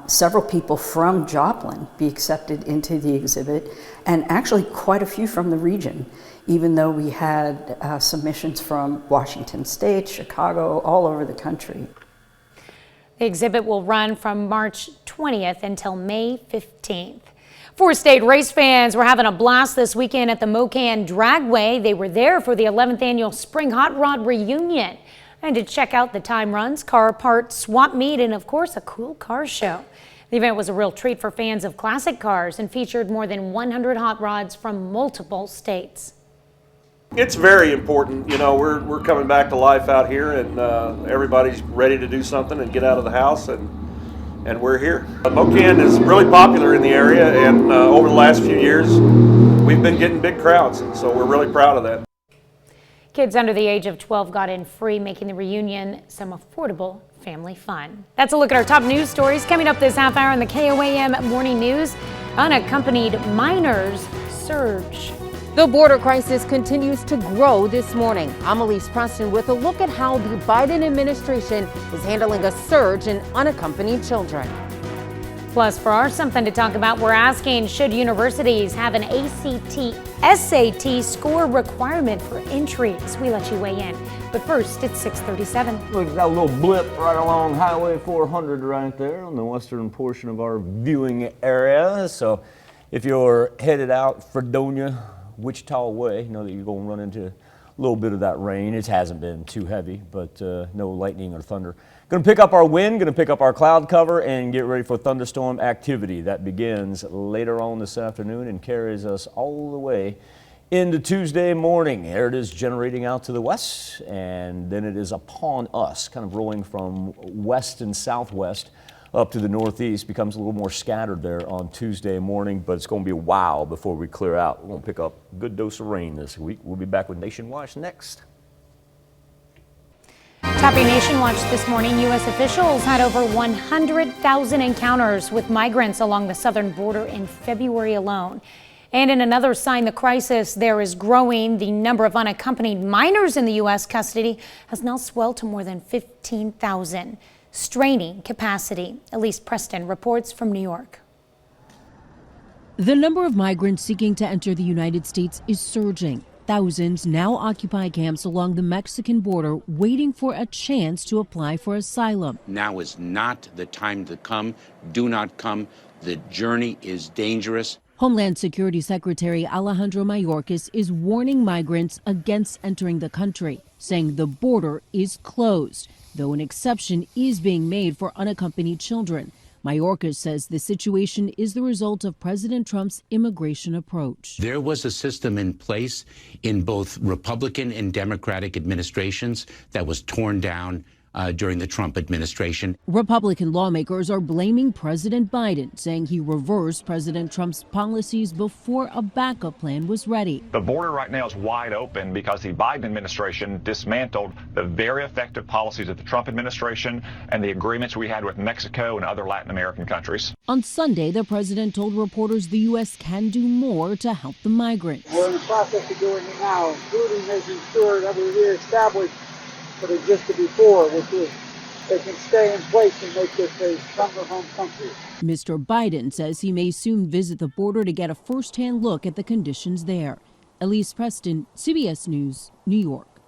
several people from Joplin be accepted into the exhibit, and actually quite a few from the region, even though we had submissions from Washington State, Chicago, all over the country. The exhibit will run from March 20th until May 15th. Four-state race fans were having a blast this weekend at the Mocan Dragway. They were there for the 11th annual Spring Hot Rod Reunion and to check out the time runs, car parts, swap meet, and of course a cool car show. The event was a real treat for fans of classic cars and featured more than 100 hot rods from multiple states. It's very important. You know, we're coming back to life out here, and everybody's ready to do something and get out of the house, and we're here. Mocan is really popular in the area, and over the last few years, we've been getting big crowds, and so we're really proud of that. Kids under the age of 12 got in free, making the reunion some affordable family fun. That's a look at our top news stories. Coming up this half hour in the KOAM Morning News, unaccompanied minors surge. The border crisis continues to grow this morning. I'm Elise Preston with a look at how the Biden administration is handling a surge in unaccompanied children. Plus, for our Something to Talk About, we're asking, should universities have an SAT score requirement for entries? We let you weigh in. But first, it's 6:37. Look, got a little blip right along Highway 400 right there on the western portion of our viewing area. So If you're headed out Fredonia, Wichita way, know that you're going to run into a little bit of that rain. It hasn't been too heavy, but no lightning or thunder. Going to pick up our wind, going to pick up our cloud cover, and get ready for thunderstorm activity. That begins later on this afternoon and carries us all the way into Tuesday morning. There it is, generating out to the west, and then it is upon us, kind of rolling from west and southwest up to the northeast. Becomes a little more scattered there on Tuesday morning, but it's going to be a while before we clear out. We're going to pick up a good dose of rain this week. We'll be back with Nation Watch next. Topping Nation Watch this morning, U.S. officials had over 100,000 encounters with migrants along the southern border in February alone. And in another sign the crisis there is growing, the number of unaccompanied minors in the U.S. custody has now swelled to more than 15,000, straining capacity. Elise Preston reports from New York. The number of migrants seeking to enter the United States is surging. Thousands now occupy camps along the Mexican border, waiting for a chance to apply for asylum. Now is not the time to come. Do not come. The journey is dangerous. Homeland Security Secretary Alejandro Mayorkas is warning migrants against entering the country, saying the border is closed, though an exception is being made for unaccompanied children. Mayorkas says the situation is the result of President Trump's immigration approach. There was a system in place in both Republican and Democratic administrations that was torn down during the Trump administration. Republican lawmakers are blaming President Biden, saying he reversed President Trump's policies before a backup plan was ready. The border right now is wide open because the Biden administration dismantled the very effective policies of the Trump administration and the agreements we had with Mexico and other Latin American countries. On Sunday, the president told reporters the U.S. can do more to help the migrants. We're in the process of doing it now, including making sure that we reestablish what existed before, which is they can stay in place and make this a stronger home country. Mr. Biden says he may soon visit the border to get a first-hand look at the conditions there. Elise Preston, CBS News, New York.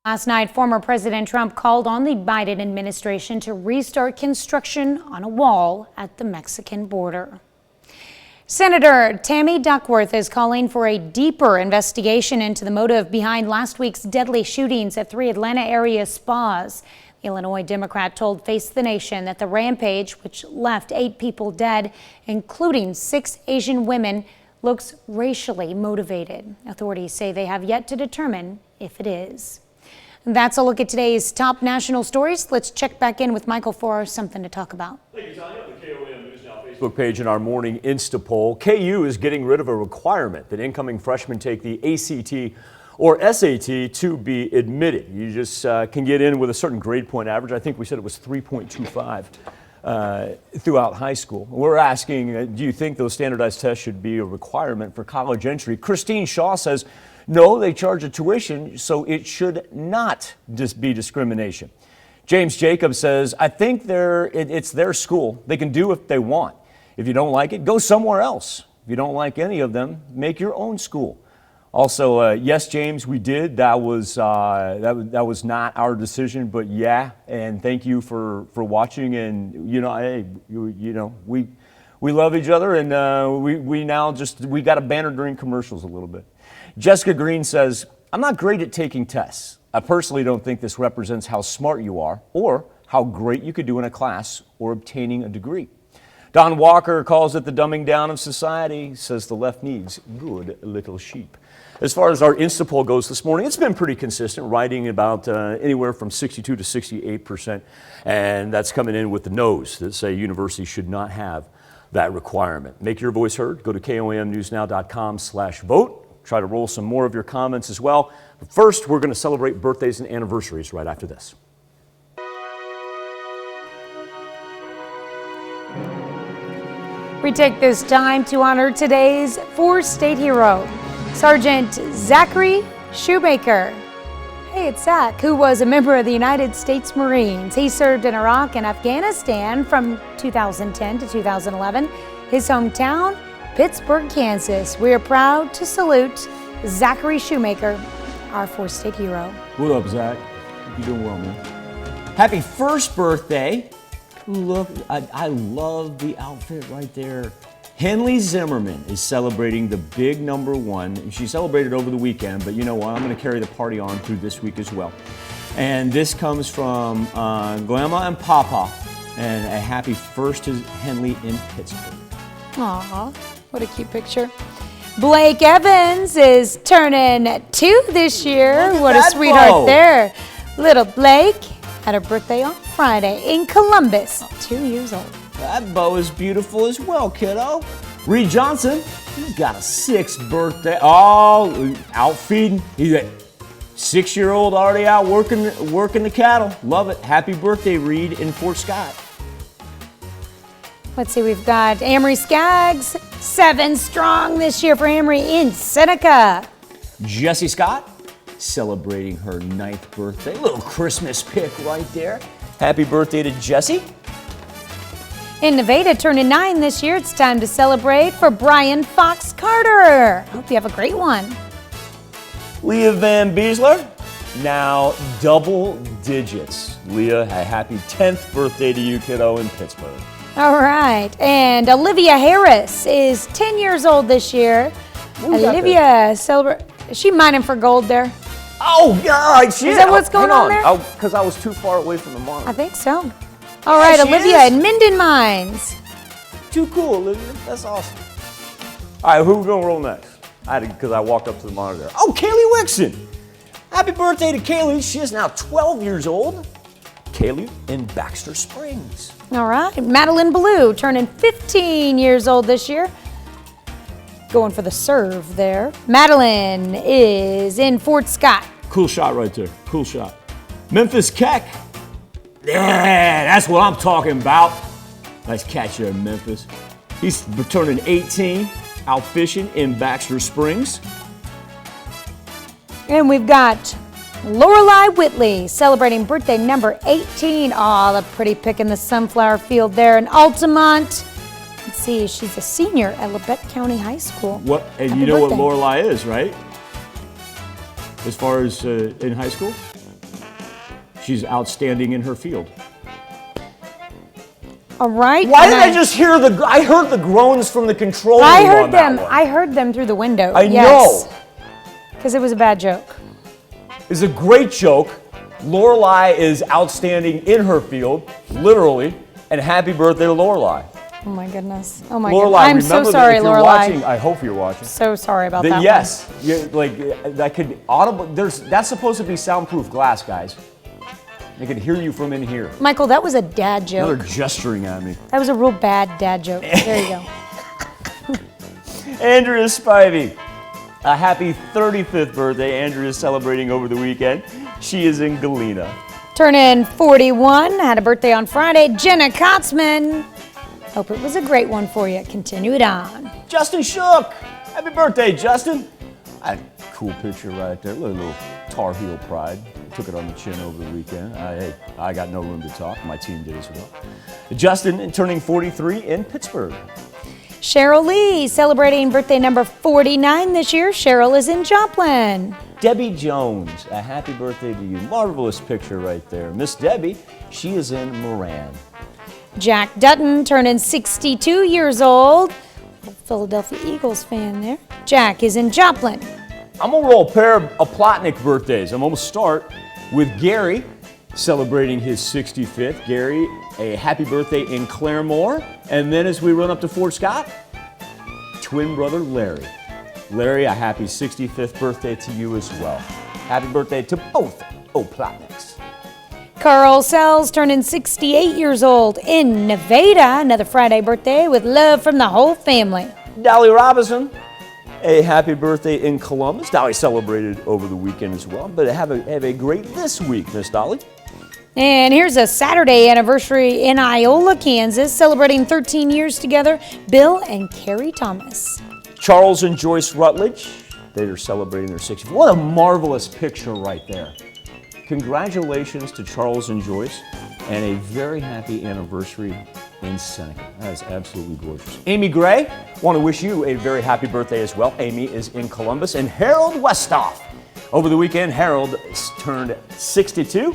Last night, former President Trump called on the Biden administration to restart construction on a wall at the Mexican border. Senator Tammy Duckworth is calling for a deeper investigation into the motive behind last week's deadly shootings at 3 Atlanta area spas. The Illinois Democrat told Face the Nation that the rampage, which left 8 people dead, including 6 Asian women, looks racially motivated. Authorities say they have yet to determine if it is. That's a look at today's top national stories. Let's check back in with Michael for something to talk about. Thank you, Tanya. The KOAM News Now Facebook page in our morning Insta poll. KU is getting rid of a requirement that incoming freshmen take the ACT or SAT to be admitted. You just can get in with a certain grade point average. I think we said it was 3.25 throughout high school. We're asking, do you think those standardized tests should be a requirement for college entry? Christine Shaw says, no, they charge a tuition, so it should not just be discrimination. James Jacobs says, I think it's their school. They can do what they want. If you don't like it, go somewhere else. If you don't like any of them, make your own school. Also, yes, James, we did. That was not our decision, but yeah, and thank you for watching. And hey, we love each other, and we got to banter during commercials a little bit. Jessica Greene says, I'm not great at taking tests. I personally don't think this represents how smart you are or how great you could do in a class or obtaining a degree. Don Walker calls it the dumbing down of society, says the left needs good little sheep. As far as our Insta poll goes this morning, it's been pretty consistent, riding about anywhere from 62 to 68%, and that's coming in with the no's that say universities should not have that requirement. Make your voice heard. Go to KOAMnewsnow.com/vote. Try to roll some more of your comments as well. But first, we're going to celebrate birthdays and anniversaries right after this. We take this time to honor today's 4-state hero, Sergeant Zachary Shoemaker. Hey, it's Zach, who was a member of the United States Marines. He served in Iraq and Afghanistan from 2010 to 2011. His hometown, Pittsburgh, Kansas. We are proud to salute Zachary Shoemaker, our 4-state hero. What up, Zach? You're doing well, man. Happy first birthday. Look, I love the outfit right there. Henley Zimmerman is celebrating the big #1. She celebrated over the weekend, but you know what? I'm going to carry the party on through this week as well. And this comes from Grandma and Papa, and a happy first to Henley in Pittsburgh. Aw, what a cute picture. Blake Evans is turning 2 this year. What a sweetheart there. Little Blake had her birthday on Friday in Columbus, 2 years old. That bow is beautiful as well, kiddo. Reed Johnson, he's got a 6th birthday. Oh, out feeding. He's a 6-year-old already out working the cattle. Love it. Happy birthday, Reed in Fort Scott. Let's see, we've got Amory Skaggs, 7 strong this year for Amory in Seneca. Jessie Scott, celebrating her 9th birthday. Little Christmas pic right there. Happy birthday to Jessie. In Nevada, turning 9 this year, it's time to celebrate for Brian Fox Carter. Hope you have a great one. Leah Van Beesler, now double digits. Leah, a happy 10th birthday to you, kiddo, in Pittsburgh. All right, and Olivia Harris is 10 years old this year. Olivia celebrate. Is she mining for gold there? Oh, God, shit. Is that what's going on there? Because I was too far away from the monitor. I think so. All right, Olivia in Minden Mines. Too cool, Olivia. That's awesome. All right, who we gonna roll next? Because I walked up to the monitor. Oh, Kaylee Wixon. Happy birthday to Kaylee. She is now 12 years old. Kaylee in Baxter Springs. All right, Madeline Blue turning 15 years old this year. Going for the serve there. Madeline is in Fort Scott. Cool shot right there. Cool shot. Memphis Keck. Yeah, that's what I'm talking about. Nice catch there, Memphis. He's turning 18, out fishing in Baxter Springs. And we've got Lorelei Whitley celebrating birthday number 18. Oh, the pretty pick in the sunflower field there in Altamont. Let's see, she's a senior at Labette County High School. What? And Happy you know birthday. what Lorelei is, right? As far as in high school? She's outstanding in her field. All right. Why did I just hear I heard the groans from the control room I heard on that them. one. I heard them through the window. I know. Because it was a bad joke. It's a great joke. Lorelei is outstanding in her field, literally, and happy birthday to Lorelei. Oh my goodness. Oh my Lorelei, goodness. I'm so remember sorry, that if you're Lorelei. watching, I hope you're watching. So sorry about Then that. yes, that could audible. That's supposed to be soundproof glass, guys. They could hear you from in here. Michael, that was a dad joke. Now they're gesturing at me. That was a real bad dad joke. There you go. Andrea Spivey, a happy 35th birthday. Andrea is celebrating over the weekend. She is in Galena. Turning 41, had a birthday on Friday. Jenna Kotzman. Hope it was a great one for you. Continue it on. Justin Shook, happy birthday, Justin. I had a cool picture right there. Look, a little Tar Heel pride. Took it on the chin over the weekend. I got no room to talk. My team did as well. Justin turning 43 in Pittsburgh. Cheryl Lee celebrating birthday number 49 this year. Cheryl is in Joplin. Debbie Jones, a happy birthday to you. Marvelous picture right there. Miss Debbie, she is in Moran. Jack Dutton turning 62 years old. Philadelphia Eagles fan there. Jack is in Joplin. I'm going to roll a pair of Plotnik birthdays. I'm going to start with Gary, celebrating his 65th. Gary, a happy birthday in Claremore. And then as we run up to Fort Scott, twin brother Larry. Larry, a happy 65th birthday to you as well. Happy birthday to both Plotniks. Carl Sells turning 68 years old in Nevada. Another Friday birthday with love from the whole family. Dolly Robinson, a happy birthday in Columbus. Dolly celebrated over the weekend as well, but have a great this week, Miss Dolly. And here's a Saturday anniversary in Iola, Kansas, celebrating 13 years together. Bill and Carrie Thomas. Charles and Joyce Rutledge, they are celebrating their 60th. What a marvelous picture right there. Congratulations to Charles and Joyce, and a very happy anniversary in Seneca. That is absolutely gorgeous. Amy Gray, want to wish you a very happy birthday as well. Amy is in Columbus. And Harold Westoff. Over the weekend, Harold turned 62.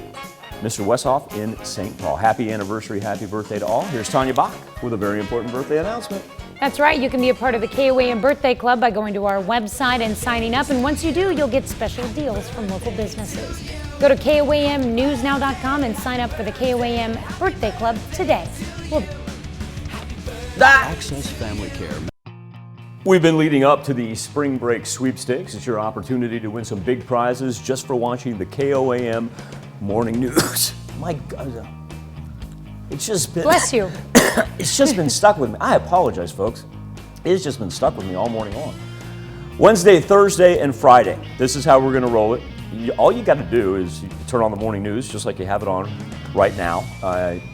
Mr. Westhoff in St. Paul. Happy anniversary, happy birthday to all. Here's Tanya Bach with a very important birthday announcement. That's right. You can be a part of the KOAM Birthday Club by going to our website and signing up. And once you do, you'll get special deals from local businesses. Go to KOAMnewsnow.com and sign up for the KOAM Birthday Club today. Access Family Care. We've been leading up to the Spring Break Sweepstakes. It's your opportunity to win some big prizes just for watching the KOAM Morning News. My God, it's just been... Bless you. It's just been stuck with me. I apologize, folks. It's just been stuck with me all morning long. Wednesday, Thursday, and Friday. This is how we're going to roll it. All you got to do is you turn on the morning news just like you have it on right now.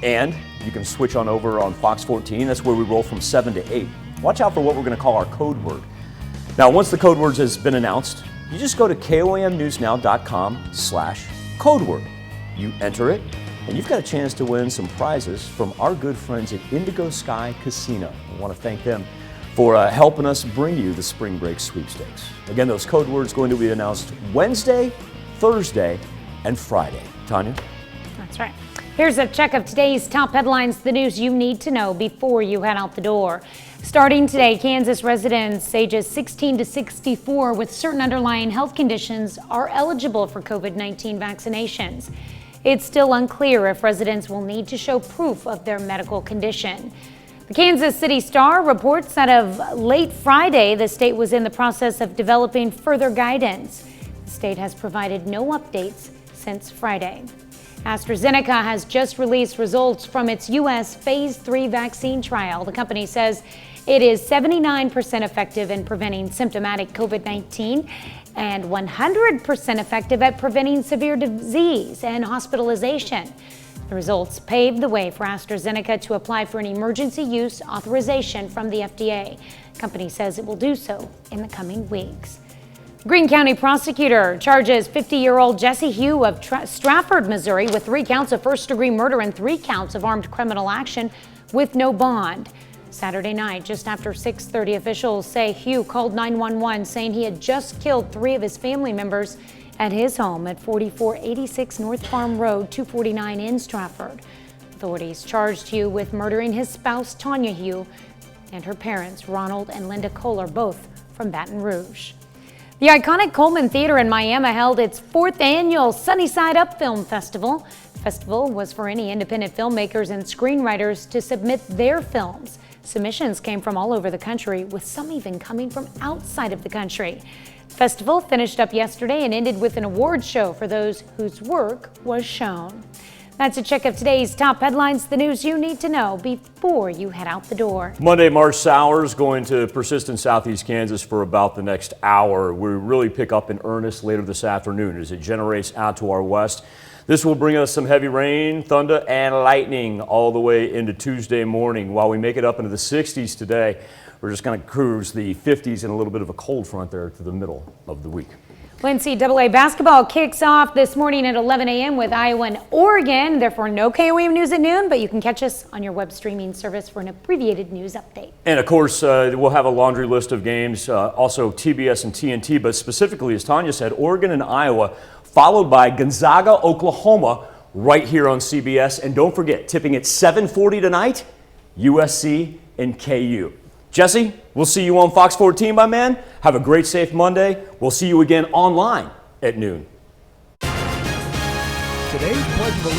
And you can switch on over on Fox 14. That's where we roll from 7 to 8. Watch out for what we're going to call our code word. Now, once the code words has been announced, you just go to KOAMnewsnow.com/codeword. You enter it, and you've got a chance to win some prizes from our good friends at Indigo Sky Casino. I want to thank them for helping us bring you the Spring Break Sweepstakes. Again, those code words going to be announced Wednesday, Thursday, and Friday. Tanya? That's right. Here's a check of today's top headlines, the news you need to know before you head out the door. Starting today, Kansas residents ages 16 to 64 with certain underlying health conditions are eligible for COVID-19 vaccinations. It's still unclear if residents will need to show proof of their medical condition. The Kansas City Star reports that of late Friday, the state was in the process of developing further guidance. The state has provided no updates since Friday. Astrazeneca has just released results from its U.S. Phase 3 vaccine trial. The company says it is 79% effective in preventing symptomatic COVID-19 and 100% effective at preventing severe disease and hospitalization. The results paved the way for AstraZeneca to apply for an emergency use authorization from the FDA. The company says it will do so in the coming weeks. Greene County Prosecutor charges 50-year-old Jesse Hugh of Stratford, Missouri, with 3 counts of first-degree murder and 3 counts of armed criminal action with no bond. Saturday night, just after 6:30, officials say Hugh called 911 saying he had just killed 3 of his family members at his home at 4486 North Farm Road, 249 in Stratford. Authorities charged Hugh with murdering his spouse, Tanya Hugh, and her parents, Ronald and Linda Kohler, both from Baton Rouge. The iconic Coleman Theater in Miami held its 4th annual Sunny Side Up Film Festival. The festival was for any independent filmmakers and screenwriters to submit their films. Submissions came from all over the country, with some even coming from outside of the country. The festival finished up yesterday and ended with an award show for those whose work was shown. That's a check of today's top headlines, the news you need to know before you head out the door. Monday, March showers going to persist in southeast Kansas for about the next hour. We really pick up in earnest later this afternoon as it generates out to our west. This will bring us some heavy rain, thunder, and lightning all the way into Tuesday morning. While we make it up into the 60s today, we're just going to cruise the 50s and a little bit of a cold front there to the middle of the week. NCAA basketball kicks off this morning at 11 a.m. with Iowa and Oregon. Therefore, no KOAM news at noon, but you can catch us on your web streaming service for an abbreviated news update. And of course, we'll have a laundry list of games, also TBS and TNT, but specifically, as Tanya said, Oregon and Iowa, followed by Gonzaga, Oklahoma, right here on CBS. And don't forget, tipping at 7:40 tonight, USC and KU. Jesse, we'll see you on Fox 14, my man. Have a great, safe Monday. We'll see you again online at noon. Today's Pledge of